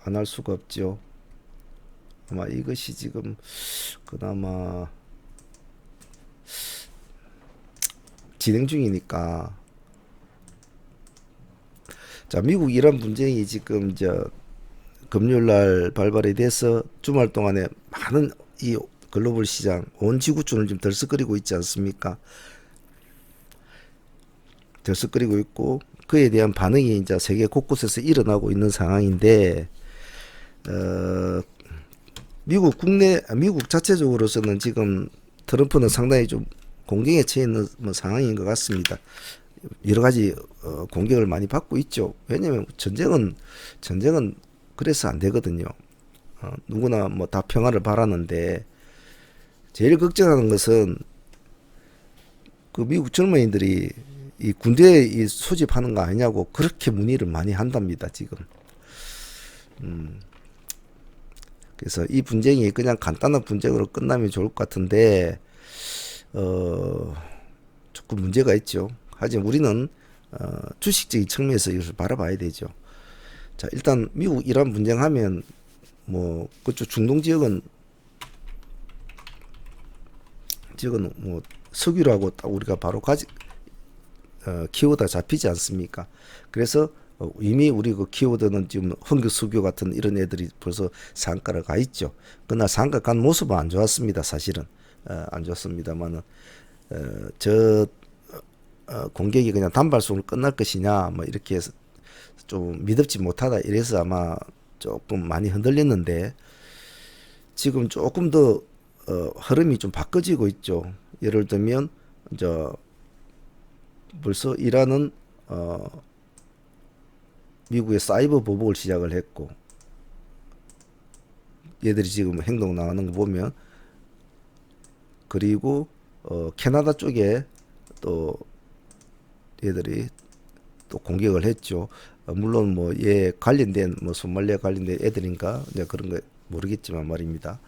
안 할 수가 없죠. 아마 이것이 지금 그나마 진행 중이니까. 자, 미국 이란 분쟁이 지금 금요일 날 발발이 돼서 주말 동안에 많은 이 글로벌 시장 온 지구촌을 좀 들썩거리고 있지 않습니까? 들썩거리고 있고 그에 대한 반응이 이제 세계 곳곳에서 일어나고 있는 상황인데 미국 자체적으로서는 지금 트럼프는 상당히 좀 공경에 처해 있는 뭐 상황인 것 같습니다. 여러 가지 공격을 많이 받고 있죠. 왜냐하면 전쟁은 그래서 안 되거든요. 누구나 뭐 다 평화를 바라는데 제일 걱정하는 것은 그 미국 젊은이들이 이 군대에 이 소집하는 거 아니냐고 그렇게 문의를 많이 한답니다. 지금. 그래서 이 분쟁이 그냥 간단한 분쟁으로 끝나면 좋을 것 같은데 조금 문제가 있죠. 하지만 우리는 주식적인 측면에서 이것을 바라봐야 되죠. 자, 일단 미국 이란 분쟁하면 뭐 그쪽 중동 지역은 뭐 석유라고 딱 우리가 바로 키워드 잡히지 않습니까? 그래서 이미 우리 그 키워드는 지금 흥국석유 같은 이런 애들이 벌써 상가를 가 있죠. 그러나 상가 간 모습은 안 좋았습니다. 사실은 안 좋았습니다만은 공격이 그냥 단발성으로 끝날 것이냐 뭐 이렇게 해서 좀 믿음지 못하다 이래서 아마 조금 많이 흔들렸는데 지금 조금 더 흐름이 좀 바꿔지고 있죠. 예를 들면 벌써 이란은 미국의 사이버 보복을 시작을 했고 얘들이 지금 행동 나가는 거 보면, 그리고 캐나다 쪽에 또 얘들이 또 공격을 했죠. 물론 뭐 얘 관련된 뭐 소말리아 관련된 애들인가 이제 그런 거 모르겠지만 말입니다.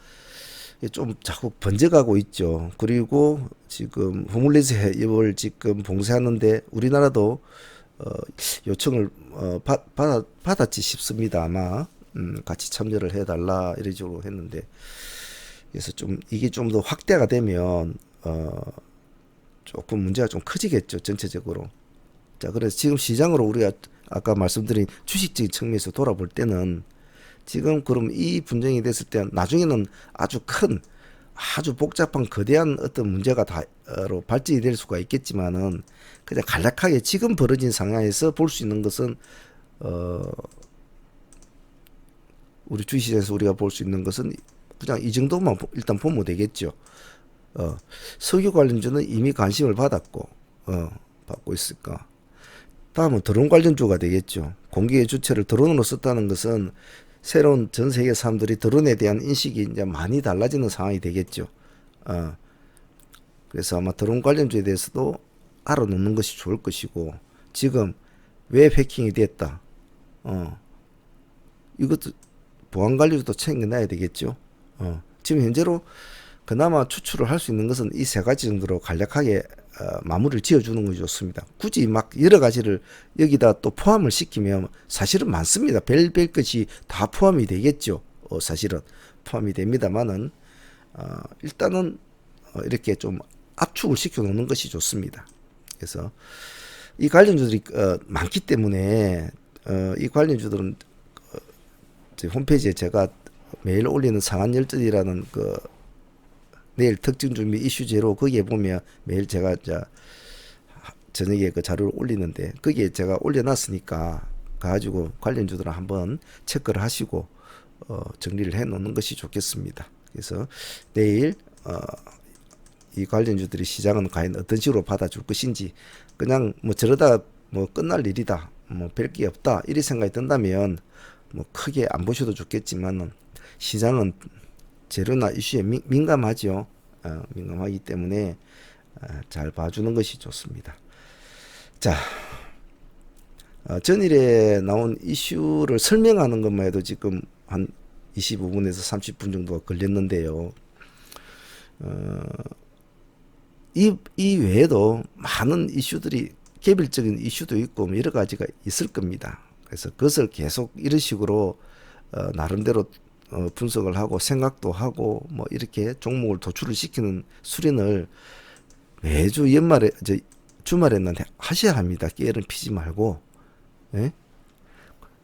좀 자꾸 번져가고 있죠. 그리고 지금 호물리스 해협을 지금 봉쇄하는데 우리나라도 요청을 받았지 싶습니다. 아마 같이 참여를 해달라 이런 식으로 했는데, 그래서 좀 이게 좀 더 확대가 되면 조금 문제가 좀 커지겠죠, 전체적으로. 자, 그래서 지금 시장으로 우리가 아까 말씀드린 주식적인 측면에서 돌아볼 때는 지금 그럼 이 분쟁이 됐을 때 나중에는 아주 큰, 아주 복잡한 거대한 어떤 문제가 다로 발전이 될 수가 있겠지만은 그냥 간략하게 지금 벌어진 상황에서 볼 수 있는 것은 우리 주식시장에서 우리가 볼 수 있는 것은 그냥 이 정도만 일단 보면 되겠죠. 석유 관련주는 이미 관심을 받았고 받고 있을까. 다음은 드론 관련주가 되겠죠. 공기의 주체를 드론으로 썼다는 것은 새로운 전 세계 사람들이 드론에 대한 인식이 이제 많이 달라지는 상황이 되겠죠. 그래서 아마 드론 관련주에 대해서도 알아놓는 것이 좋을 것이고, 지금 왜 해킹이 됐다. 이것도 보안 관리도 챙겨놔야 되겠죠. 지금 현재로 그나마 추출을 할 수 있는 것은 이 세 가지 정도로 간략하게 마무리를 지어주는 것이 좋습니다. 굳이 막 여러 가지를 여기다 또 포함을 시키면 사실은 많습니다. 별별 것이 다 포함이 되겠죠. 사실은 포함이 됩니다만은 일단은 이렇게 좀 압축을 시켜 놓는 것이 좋습니다. 그래서 이 관련주들이 많기 때문에 이 관련주들은 제 홈페이지에 제가 매일 올리는 상한열전이라는 그 내일 특징 준비 이슈제로 거기에 보면 매일 제가 저녁에 그 자료를 올리는데, 거기에 제가 올려놨으니까 가지고 관련주들을 한번 체크를 하시고 정리를 해 놓는 것이 좋겠습니다. 그래서 내일 이 관련주들이 시장은 과연 어떤 식으로 받아줄 것인지, 그냥 뭐 저러다 뭐 끝날 일이다, 뭐 별 게 없다 이런 생각이 든다면 뭐 크게 안 보셔도 좋겠지만, 시장은 재료나 이슈에 민감하죠. 민감하기 때문에 잘 봐주는 것이 좋습니다. 자, 전일에 나온 이슈를 설명하는 것만 해도 지금 한 25분에서 30분 정도가 걸렸는데요. 이 외에도 많은 이슈들이, 개별적인 이슈도 있고 뭐 여러 가지가 있을 겁니다. 그래서 그것을 계속 이런 식으로 나름대로 분석을 하고 생각도 하고 뭐 이렇게 종목을 도출을 시키는 수련을 매주 연말에 주말에는 하셔야 합니다. 깨를 피지 말고. 예?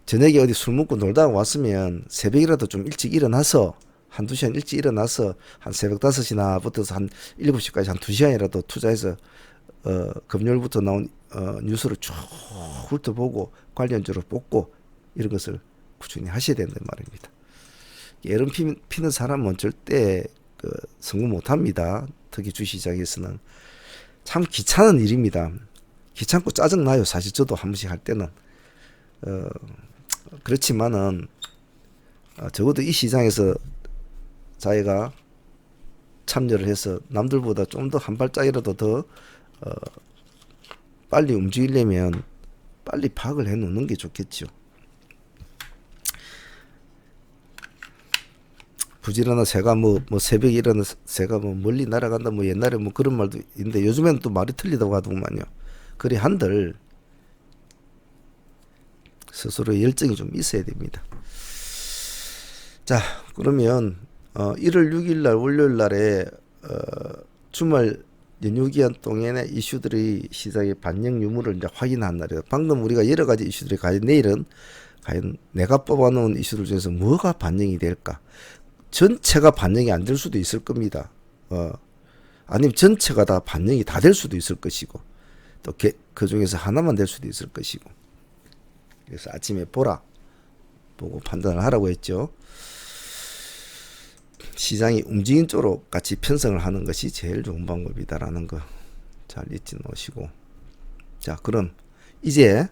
저녁에 어디 술 먹고 놀다가 왔으면 새벽이라도 좀 일찍 일어나서 한두 시간 일찍 일어나서 한 새벽 5시나 붙어서 한 7시까지 한 2시간이라도 투자해서 금요일부터 나온 뉴스를 쭉 훑어보고 관련주로 뽑고 이런 것을 꾸준히 하셔야 된다는 말입니다. 예름 피는 사람은 절대 성공 못합니다. 특히 주시장에서는 참 귀찮은 일입니다. 귀찮고 짜증나요. 사실 저도 한 번씩 할 때는. 그렇지만은 적어도 이 시장에서 자기가 참여를 해서 남들보다 좀 더 한 발짝이라도 더 빨리 움직이려면 빨리 파악을 해 놓는 게 좋겠죠. 부지런한 새가 뭐 새벽에 일어나 새가 뭐 멀리 날아간다 뭐 옛날에 뭐 그런 말도 있는데 요즘에는 또 말이 틀리다고 하더구만요. 그래 한들 스스로 열정이 좀 있어야 됩니다. 자, 그러면 1월 6일 날 월요일 날에 주말 연휴 기간 동안의 이슈들이 시장의 반영 유무를 이제 확인한 날이에요. 방금 우리가 여러 가지 이슈들이 과연 내일은 과연 내가 뽑아놓은 이슈들 중에서 뭐가 반영이 될까? 전체가 반영이 안 될 수도 있을 겁니다. 아니면 전체가 다 반영이 다 될 수도 있을 것이고, 또 그 중에서 하나만 될 수도 있을 것이고. 그래서 아침에 보고 판단을 하라고 했죠. 시장이 움직인 쪽으로 같이 편성을 하는 것이 제일 좋은 방법이다라는 거 잘 잊지 놓으시고. 자, 그럼 이제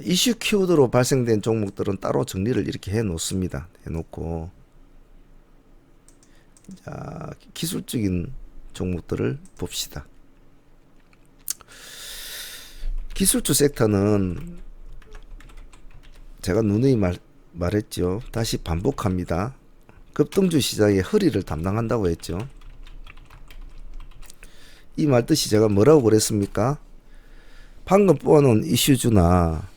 이슈 키워드로 발생된 종목들은 따로 정리를 이렇게 해 놓습니다. 해 놓고 자, 기술적인 종목들을 봅시다. 기술주 섹터는 제가 누누이 말했죠. 다시 반복합니다. 급등주 시장의 허리를 담당한다고 했죠. 이 말 뜻이 제가 뭐라고 그랬습니까? 방금 뽑아놓은 이슈주나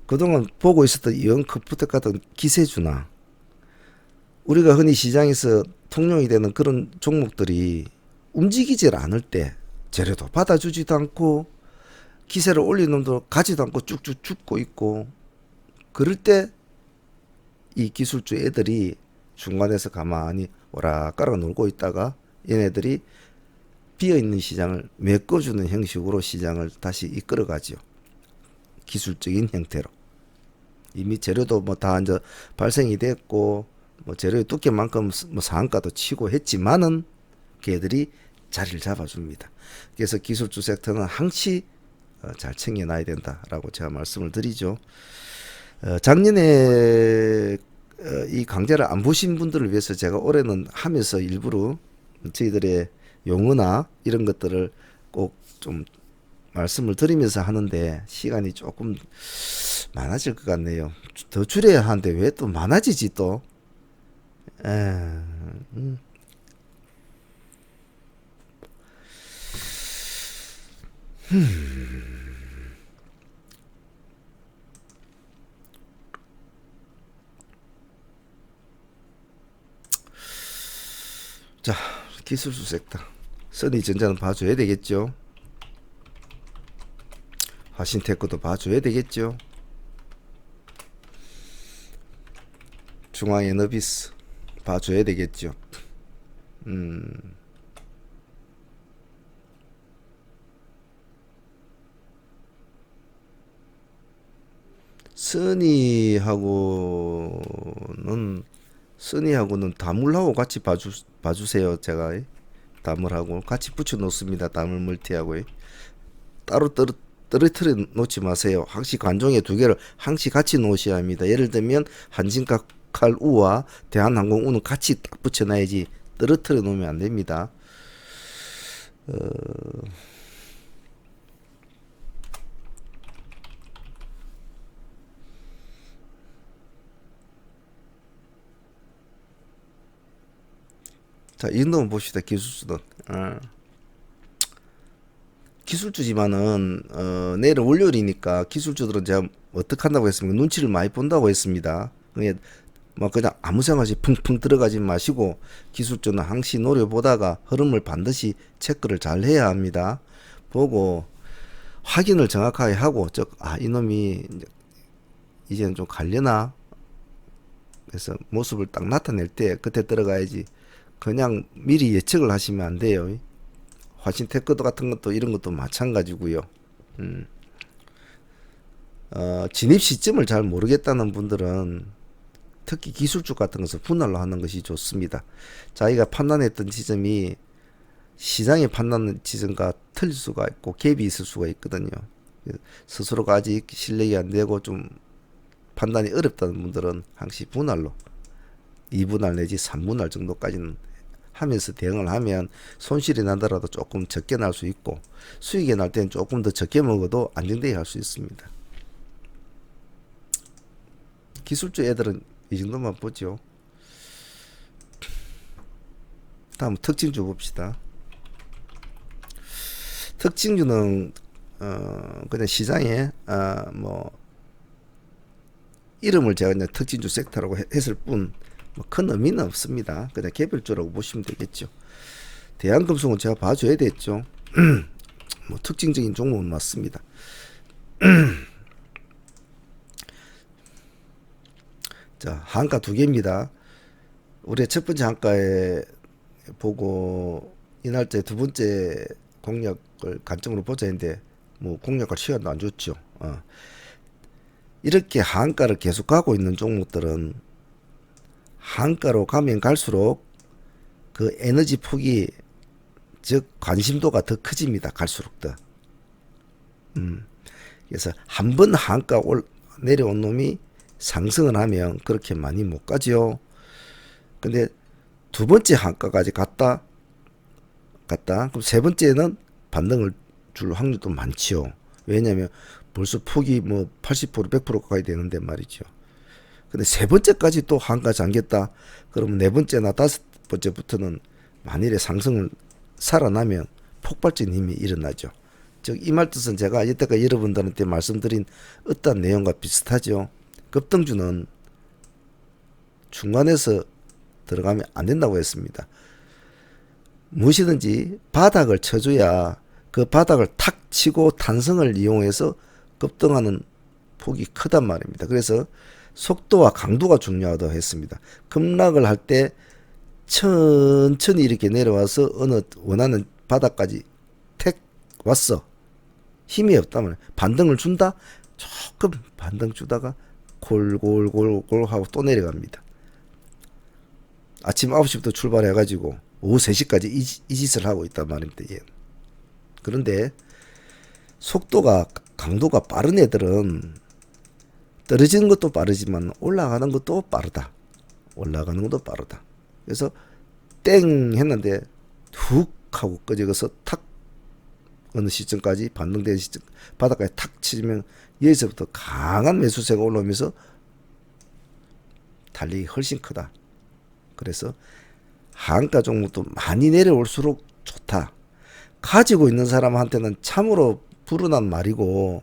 그동안 보고 있었던 이언크프텍 같은 기세주나 우리가 흔히 시장에서 통용이 되는 그런 종목들이 움직이질 않을 때 재료도 받아주지도 않고 기세를 올리는 놈도 가지도 않고 쭉쭉 죽고 있고, 그럴 때 이 기술주 애들이 중간에서 가만히 오락가락 놀고 있다가 얘네들이 비어있는 시장을 메꿔주는 형식으로 시장을 다시 이끌어가죠. 기술적인 형태로. 이미 재료도 뭐 다 이제 발생이 됐고 뭐 재료의 두께만큼 뭐 상한가도 치고 했지만은 걔들이 자리를 잡아줍니다. 그래서 기술주 섹터는 항시 잘 챙겨놔야 된다라고 제가 말씀을 드리죠. 작년에 이 강좌를 안 보신 분들을 위해서 제가 올해는 하면서 일부러 저희들의 용어나 이런 것들을 꼭 좀 말씀을 드리면서 하는데 시간이 조금 많아질 것 같네요. 더 줄여야 하는데 왜 또 많아지지 또? 자, 기술주 섹터. 써니전자는 봐줘야 되겠죠. 화신테크도 봐줘야 되겠죠. 중앙에너비스 봐줘야 되겠죠. 써니하고는 다물하고 같이 봐주세요. 제가 다물하고 같이 붙여 놓습니다. 다물 멀티하고 따로 떨어뜨려 놓지 마세요. 항시 관종의 두 개를 항시 같이 놓으셔야 합니다. 예를 들면 한진칼우와 대한항공우는 같이 딱 붙여놔야지 떨어뜨려 놓으면 안 됩니다. 자, 이 놈 봅시다. 기술주는. 기술주지만은 내일은 월요일이니까 기술주들은 제가 어떻게 한다고 했습니까? 눈치를 많이 본다고 했습니다. 그냥 뭐 그냥 아무 생각 없이 풍풍 들어가지 마시고 기술주는 항시 노려보다가 흐름을 반드시 체크를 잘 해야 합니다. 보고 확인을 정확하게 하고 이놈이 이제는 좀 갈려나? 그래서 모습을 딱 나타낼 때 그때 들어가야지. 그냥 미리 예측을 하시면 안 돼요. 화신테크도 같은 것도 이런 것도 마찬가지고요. 진입 시점을 잘 모르겠다는 분들은 특히 기술주 같은 것을 분할로 하는 것이 좋습니다. 자기가 판단했던 지점이 시장의 판단 지점과 틀릴 수가 있고 갭이 있을 수가 있거든요. 스스로가 아직 실력이 안 되고 좀 판단이 어렵다는 분들은 항시 분할로 2분할 내지 3분할 정도까지는 하면서 대응을 하면 손실이 나더라도 조금 적게 날 수 있고 수익이 날 때는 조금 더 적게 먹어도 안정되게 할 수 있습니다. 기술주 애들은 이 정도만 보죠. 다음 특징주 봅시다. 특징주는 그냥 시장에 뭐 이름을 제가 그냥 특징주 섹터라고 했을 뿐 뭐 큰 의미는 없습니다. 그냥 개별주라고 보시면 되겠죠. 대한금속은 제가 봐줘야 되겠죠. 뭐 특징적인 종목은 맞습니다. 자, 한가 두 개입니다. 우리 첫 번째 한가에 보고 이 날짜에 두 번째 공략을 관점으로 보자 했는데 뭐 공략할 시간도 안 줬죠. 이렇게 한가를 계속 가고 있는 종목들은 한가로 가면 갈수록 그 에너지 폭이 즉 관심도가 더 커집니다. 갈수록 더. 그래서 한 번 한가 내려온 놈이 상승을 하면 그렇게 많이 못 가죠. 근데 두 번째 한가까지 갔다. 그럼 세 번째는 반등을 줄 확률도 많지요. 왜냐하면 벌써 폭이 뭐 80% 100% 가까이 되는데 말이죠. 근데 세 번째까지 또 한가 잠겼다. 그러면 네 번째나 다섯 번째부터는 만일에 상승을 살아나면 폭발적인 힘이 일어나죠. 즉 이 말 뜻은 제가 이때까지 여러분들한테 말씀드린 어떤 내용과 비슷하죠. 급등주는 중간에서 들어가면 안 된다고 했습니다. 무엇이든지 바닥을 쳐줘야 그 바닥을 탁 치고 탄성을 이용해서 급등하는 폭이 크단 말입니다. 그래서 속도와 강도가 중요하다고 했습니다. 급락을 할 때 천천히 이렇게 내려와서 어느 원하는 바닥까지 택 왔어. 힘이 없다면 반등을 준다? 조금 반등 주다가 골골골골 하고 또 내려갑니다. 아침 9시부터 출발해가지고 오후 3시까지 이 짓을 하고 있단 말입니다. 예. 그런데 속도가 강도가 빠른 애들은 떨어지는 것도 빠르지만 올라가는 것도 빠르다. 올라가는 것도 빠르다. 그래서 땡 했는데 훅 하고 꺼져서 탁 어느 시점까지 반등되는 시점 바닥까지 탁 치면 여기서부터 강한 매수세가 올라오면서 달리기 훨씬 크다. 그래서 한가 종목도 많이 내려올수록 좋다. 가지고 있는 사람한테는 참으로 불운한 말이고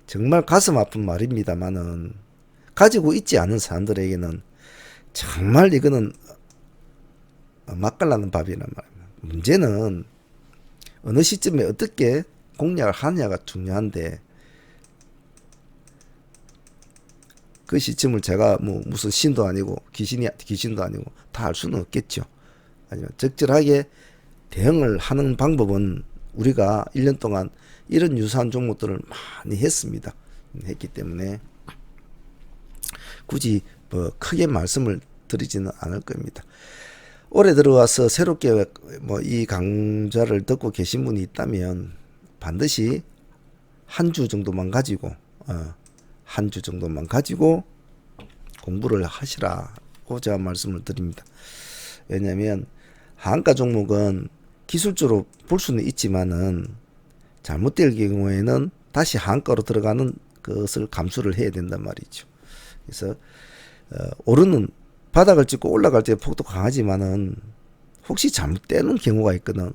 정말 가슴 아픈 말입니다만은 가지고 있지 않은 사람들에게는 정말 이거는 맛깔나는 밥이란 말입니다. 문제는 어느 시점에 어떻게 공략을 하느냐가 중요한데 그 시점을 제가 뭐 무슨 신도 아니고 귀신도 아니고 다 알 수는 없겠죠. 아니면 적절하게 대응을 하는 방법은 우리가 1년 동안 이런 유사한 종목들을 많이 했기 때문에 굳이 뭐 크게 말씀을 드리지는 않을 겁니다. 올해 들어와서 새롭게 뭐 이 강좌를 듣고 계신 분이 있다면 반드시 한 주 정도만 가지고 한 주 정도만 가지고 공부를 하시라고 제가 말씀을 드립니다. 왜냐하면 한가 종목은 기술적으로 볼 수는 있지만은 잘못될 경우에는 다시 한가로 들어가는 것을 감수를 해야 된단 말이죠. 그래서 오르는 바닥을 찍고 올라갈 때 폭도 강하지만은 혹시 잘못되는 경우가 있거든.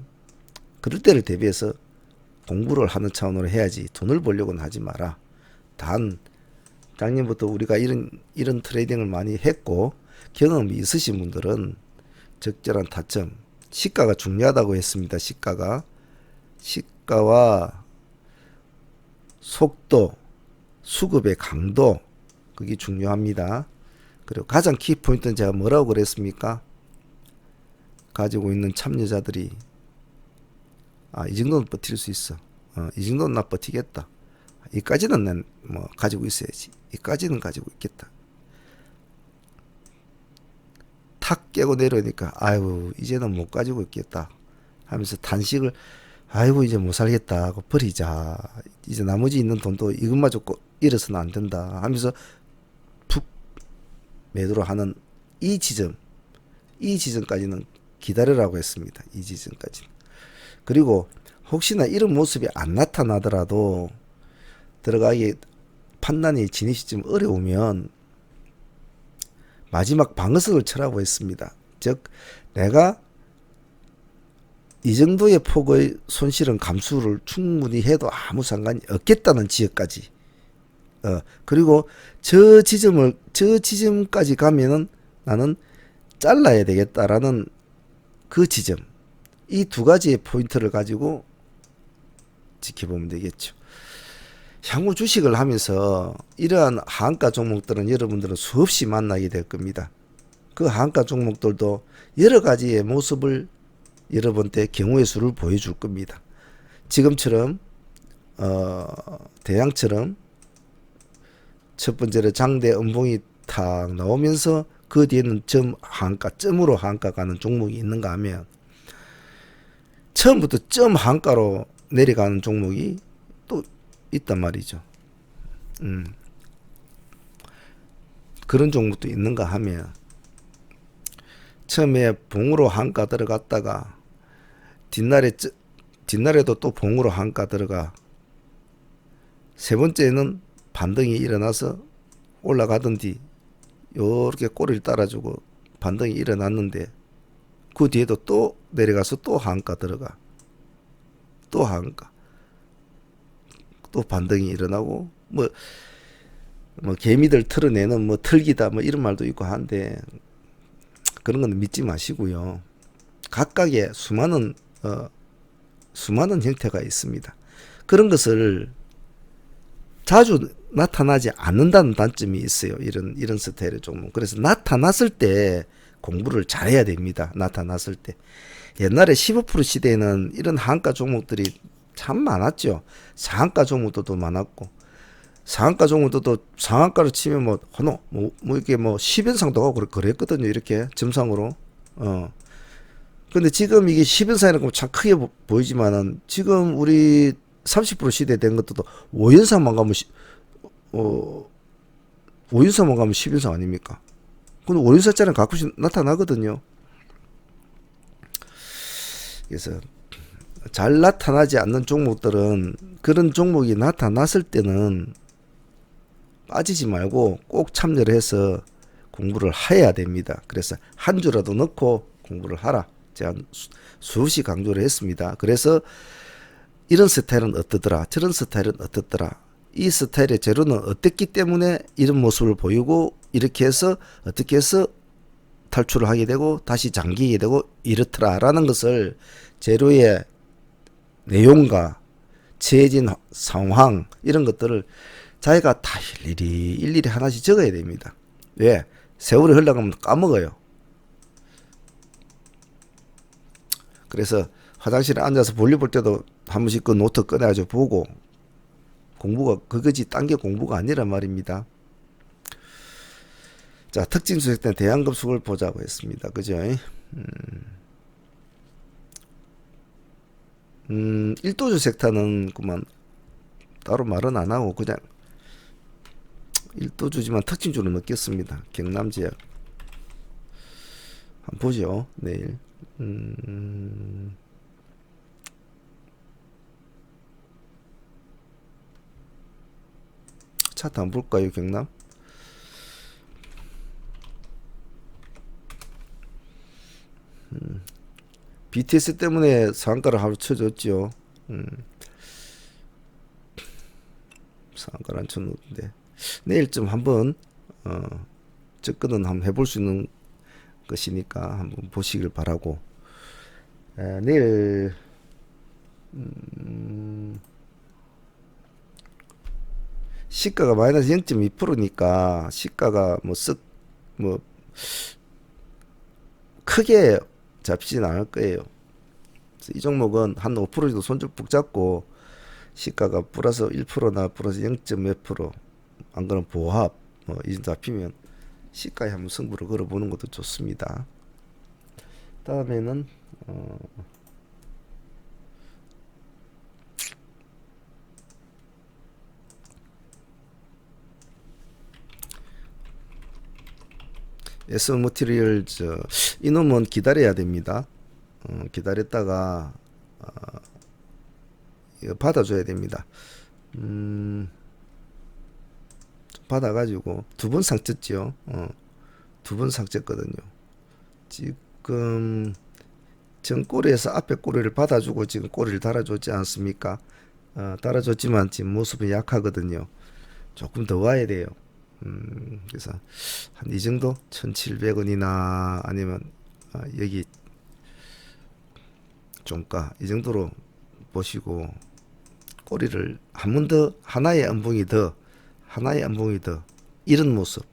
그럴 때를 대비해서 공부를 하는 차원으로 해야지 돈을 벌려고는 하지 마라. 단 작년부터 우리가 이런 트레이딩을 많이 했고 경험이 있으신 분들은 적절한 타점, 시가가 중요하다고 했습니다. 시가와 속도, 수급의 강도 그게 중요합니다. 그리고 가장 키포인트는 제가 뭐라고 그랬습니까? 가지고 있는 참여자들이 이 정도는 버틸 수 있어. 이 정도는 나 버티겠다. 이까지는 난 뭐 가지고 있어야지. 이까지는 가지고 있겠다. 탁 깨고 내려오니까 아이고 이제는 못 가지고 있겠다 하면서 단식을 아이고 이제 못 살겠다 하고 버리자. 이제 나머지 있는 돈도 이것마저 잃어서는 안 된다 하면서 푹 매도를 하는 이 지점까지는 기다리라고 했습니다. 이 지점까지는. 그리고 혹시나 이런 모습이 안 나타나더라도 들어가기 판단이 진입 시점 어려우면 마지막 방어석을 쳐라고 했습니다. 즉 내가 이 정도의 폭의 손실은 감수를 충분히 해도 아무 상관이 없겠다는 지역까지 그리고 저 지점까지 가면은 나는 잘라야 되겠다라는 그 지점 이 두 가지의 포인트를 가지고 지켜보면 되겠죠. 향후 주식을 하면서 이러한 하한가 종목들은 여러분들은 수없이 만나게 될 겁니다. 그 하한가 종목들도 여러 가지의 모습을 여러분한테 경우의 수를 보여줄 겁니다. 지금처럼 대양처럼 첫 번째로 장대 음봉이 탁 나오면서 그 뒤에는 점으로 한가 가는 종목이 있는가 하면 처음부터 점 한가로 내려가는 종목이 또 있단 말이죠. 그런 종목도 있는가 하면 처음에 봉으로 한가 들어갔다가 뒷날에도 또 봉으로 한가 들어가 세 번째는 반등이 일어나서 올라가던 뒤 요렇게 꼬리를 따라주고 반등이 일어났는데 그 뒤에도 또 내려가서 또 한가 들어가 또 한가 또 반등이 일어나고 뭐 개미들 털어내는 뭐 털기다 뭐 이런 말도 있고 한데 그런 건 믿지 마시고요. 각각의 수많은 형태가 있습니다. 그런 것을 자주 나타나지 않는다는 단점이 있어요. 이런 스타일의 종목. 그래서 나타났을 때 공부를 잘해야 됩니다. 나타났을 때. 옛날에 15% 시대에는 이런 한가 종목들이 참 많았죠. 상한가 종목도 많았고, 상한가 종목도 상한가로 치면 뭐 이렇게 뭐 10연상도 하고 그랬거든요. 이렇게 점상으로. 근데 지금 이게 10연상이라고 참 크게 보이지만은 지금 우리 30% 시대 된 것도 5연상만 가면 5연상만 가면 10연상 아닙니까? 근데 5연상짜리는 가끔씩 나타나거든요. 그래서 잘 나타나지 않는 종목들은 그런 종목이 나타났을 때는 빠지지 말고 꼭 참여를 해서 공부를 해야 됩니다. 그래서 한 주라도 넣고 공부를 하라. 제가 수없이 강조를 했습니다. 그래서 이런 스타일은 어떻더라, 저런 스타일은 어떻더라, 이 스타일의 재료는 어땠기 때문에 이런 모습을 보이고 이렇게 해서 어떻게 해서 탈출을 하게 되고 다시 잠기게 되고 이렇더라라는 것을 재료의 내용과 처해진 상황 이런 것들을 자기가 다 일일이 하나씩 적어야 됩니다. 왜? 세월이 흘러가면 까먹어요. 그래서 화장실에 앉아서 볼일 볼 때도 한 번씩 그 노트 꺼내가지고 보고 공부가 그거지 딴 게 공부가 아니란 말입니다. 자, 특징 수색 때 대한급속을 보자고 했습니다. 그죠? 1도주 섹터는 그만 따로 말은 안 하고 그냥 1도주지만 특징주로 넣겠습니다. 경남지역 한번 보죠. 내일 차트 한번 볼까요? 경남 BTS 때문에 상한가를 하루 쳐줬죠. 상한가를 안 쳐놓는데 내일쯤 한번 접근은 한번 해볼 수 있는 것이니까 한번 보시길 바라고. 내일 시가가 마이너스 0.2%니까 시가가 뭐 크게 잡히진 않을 거예요. 그래서 이 종목은 한 5% 정도 손절 푹 잡고 시가가 플러스 1%나 플러스 0.몇 %, 안 그러면 보합 이 정도 잡히면 시가에 한번 승부를 걸어보는 것도 좋습니다. 다음에는 S머티리얼 이놈은 기다려야 됩니다. 기다렸다가 이거 받아줘야 됩니다. 받아가지고 두 번 상쳤지요. 두 번 상쳤거든요. 지금 전 꼬리에서 앞에 꼬리를 받아주고 지금 꼬리를 달아줬지 않습니까? 달아줬지만 지금 모습이 약하거든요. 조금 더 와야 돼요. 그래서 한 이 정도 1,700원이나 아니면 여기 종가 이 정도로 보시고 꼬리를 한 번 더 하나의 음봉이 더 이런 모습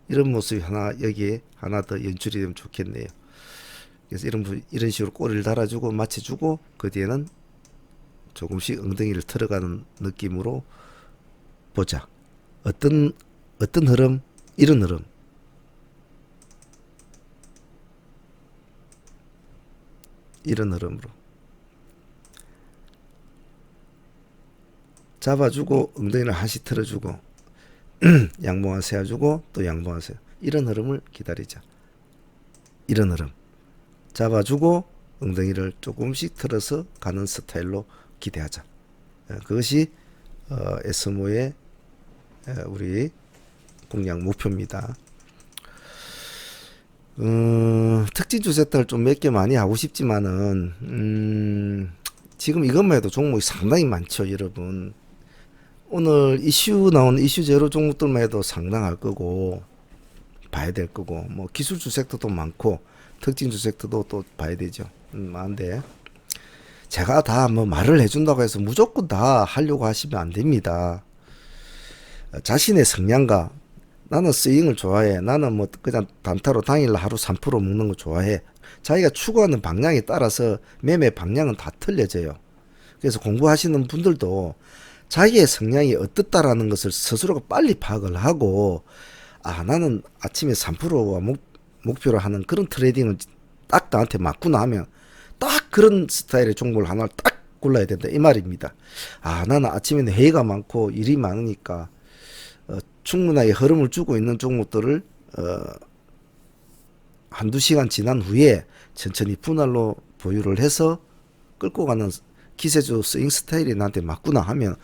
이런 모습이 여기에 하나 더 연출이 되면 좋겠네요. 그래서 이런 식으로 꼬리를 달아주고 맞춰주고 그 뒤에는 조금씩 엉덩이를 틀어가는 느낌으로 보자. 어떤 흐름? 이런 흐름. 이런 흐름으로 잡아주고 엉덩이를 한씩 틀어주고 양봉을 세워주고 또 양봉을 세워. 이런 흐름을 기다리자. 이런 흐름 잡아주고 엉덩이를 조금씩 틀어서 가는 스타일로 기대하자. 그것이 에스모의 우리 공략 목표입니다. 특징 주세트를 좀 몇 개 많이 하고 싶지만은 지금 이것만 해도 종목이 상당히 많죠, 여러분. 오늘 이슈 나온 이슈 제로 종목들만 해도 상당할 거고 봐야 될 거고, 뭐 기술 주섹터도 많고 특징 주섹터도 또 봐야 되죠. 많은데 제가 다 뭐 말을 해준다고 해서 무조건 다 하려고 하시면 안 됩니다. 자신의 성향과 나는 스윙을 좋아해. 나는 뭐 그냥 단타로 당일 하루 3% 먹는 거 좋아해. 자기가 추구하는 방향에 따라서 매매 방향은 다 틀려져요. 그래서 공부하시는 분들도 자기의 성향이 어떻다라는 것을 스스로가 빨리 파악을 하고, 나는 아침에 3%와 목표로 하는 그런 트레이딩을 딱 나한테 맞구나 하면 딱 그런 스타일의 종목을 하나를 딱 골라야 된다, 이 말입니다. 나는 아침에는 회의가 많고 일이 많으니까 충분하게 흐름을 주고 있는 종목들을 한두 시간 지난 후에 천천히 분할로 보유를 해서 끌고 가는 기세주 스윙 스타일이 나한테 맞구나 하면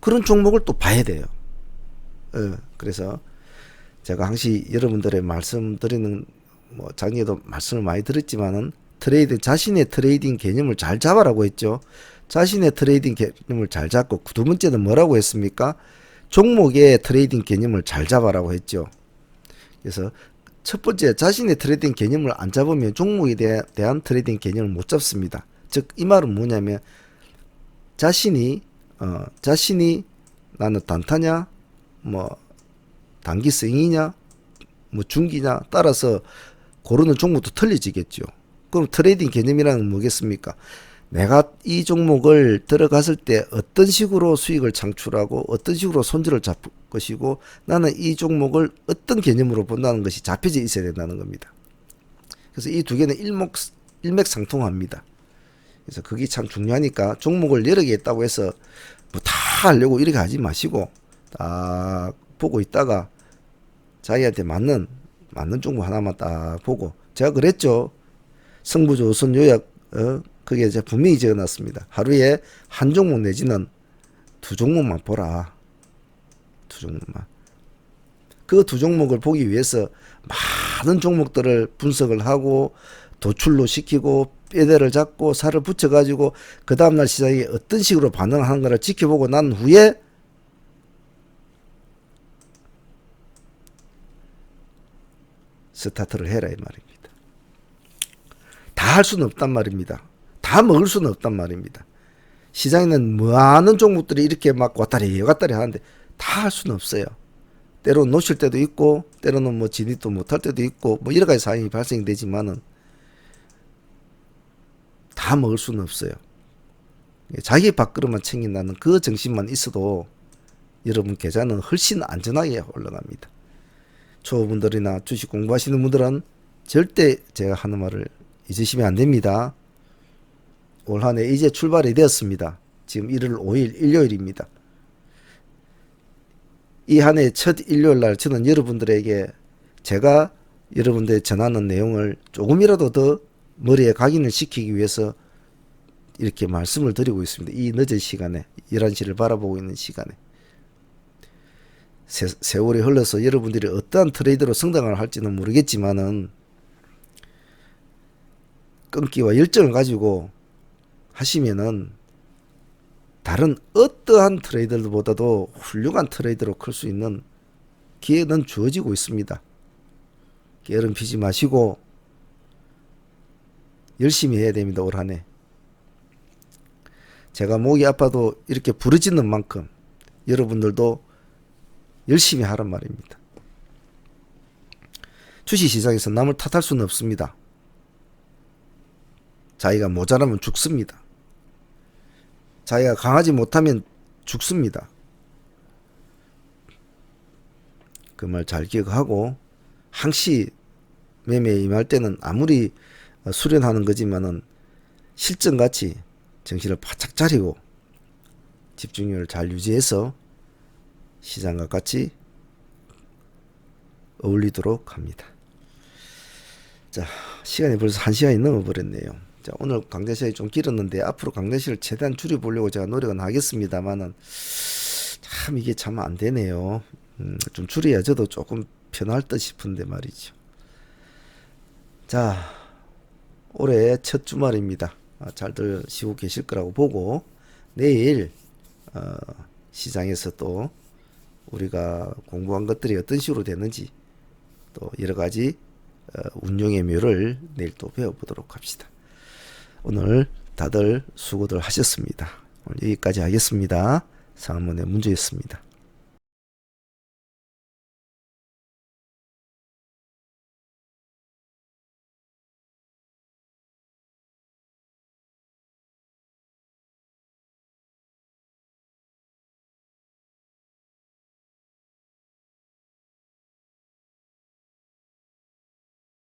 그런 종목을 또 봐야 돼요. 그래서 제가 항상 여러분들의 말씀드리는, 뭐 작년에도 말씀을 많이 드렸지만은 자신의 트레이딩 개념을 잘 잡아라고 했죠. 자신의 트레이딩 개념을 잘 잡고, 두 번째는 뭐라고 했습니까? 종목의 트레이딩 개념을 잘 잡아라고 했죠. 그래서 첫 번째, 자신의 트레이딩 개념을 안 잡으면 종목에 대한 트레이딩 개념을 못 잡습니다. 즉, 이 말은 뭐냐면 자신이 나는 단타냐, 뭐 단기 스윙이냐, 뭐 중기냐 따라서 고르는 종목도 틀려지겠죠. 그럼 트레이딩 개념이라는 뭐겠습니까? 내가 이 종목을 들어갔을 때 어떤 식으로 수익을 창출하고 어떤 식으로 손절을 잡을 것이고, 나는 이 종목을 어떤 개념으로 본다는 것이 잡혀져 있어야 된다는 겁니다. 그래서 이 두 개는 일맥상통합니다. 그래서 그게 참 중요하니까 종목을 여러 개 있다고 해서 뭐 다 하려고 이렇게 하지 마시고 딱 보고 있다가 자기한테 맞는 종목 하나만 딱 보고, 제가 그랬죠. 승부조 우선 요약 그게 제가 분명히 적어놨습니다. 하루에 한 종목 내지는 두 종목만 보라. 두 종목만. 그 두 종목을 보기 위해서 많은 종목들을 분석을 하고 도출로 시키고 뼈대를 잡고 살을 붙여가지고 그 다음날 시장이 어떤 식으로 반응하는 거를 지켜보고 난 후에 스타트를 해라, 이 말입니다. 다 할 수는 없단 말입니다. 다 먹을 수는 없단 말입니다. 시장에는 많은 종목들이 이렇게 막 왔다리 하는데 다 할 수는 없어요. 때로는 놓칠 때도 있고, 때로는 뭐 진입도 못할 때도 있고, 뭐 여러 가지 상황이 발생되지만은 다 먹을 수는 없어요. 자기 밥그릇만 챙긴다는 그 정신만 있어도 여러분 계좌는 훨씬 안전하게 올라갑니다. 초보분들이나 주식 공부하시는 분들은 절대 제가 하는 말을 잊으시면 안 됩니다. 올 한 해 이제 출발이 되었습니다. 지금 1월 5일 일요일입니다. 이 한 해 첫 일요일 날 저는 여러분들에게 제가 여러분들에 전하는 내용을 조금이라도 더 머리에 각인을 시키기 위해서 이렇게 말씀을 드리고 있습니다. 이 늦은 시간에 11시를 바라보고 있는 시간에 세월이 흘러서 여러분들이 어떠한 트레이드로 성장을 할지는 모르겠지만은 끈기와 열정을 가지고 하시면은 다른 어떠한 트레이더보다도 훌륭한 트레이더로 클 수 있는 기회는 주어지고 있습니다. 게으름 피지 마시고 열심히 해야 됩니다. 올 한 해. 제가 목이 아파도 이렇게 부르짖는 만큼 여러분들도 열심히 하란 말입니다. 주식시장에서 남을 탓할 수는 없습니다. 자기가 모자라면 죽습니다. 자기가 강하지 못하면 죽습니다. 그 말 잘 기억하고 항시 매매에 임할 때는 아무리 수련하는 거지만은 실전같이 정신을 바짝 차리고 집중력을 잘 유지해서 시장과 같이 어울리도록 합니다. 자, 시간이 벌써 1시간이 넘어버렸네요. 자, 오늘 강좌 시간이 좀 길었는데 앞으로 강좌 시간을 최대한 줄여보려고 제가 노력은 하겠습니다만은 참 이게 참 안 되네요. 좀 줄여야 저도 조금 편할 듯 싶은데 말이죠. 자, 올해 첫 주말입니다. 잘들 쉬고 계실 거라고 보고 내일 시장에서 또 우리가 공부한 것들이 어떤 식으로 되는지 또 여러 가지 운용의 묘를 내일 또 배워보도록 합시다. 오늘 다들 수고들 하셨습니다. 오늘 여기까지 하겠습니다. 상문의 문제였습니다.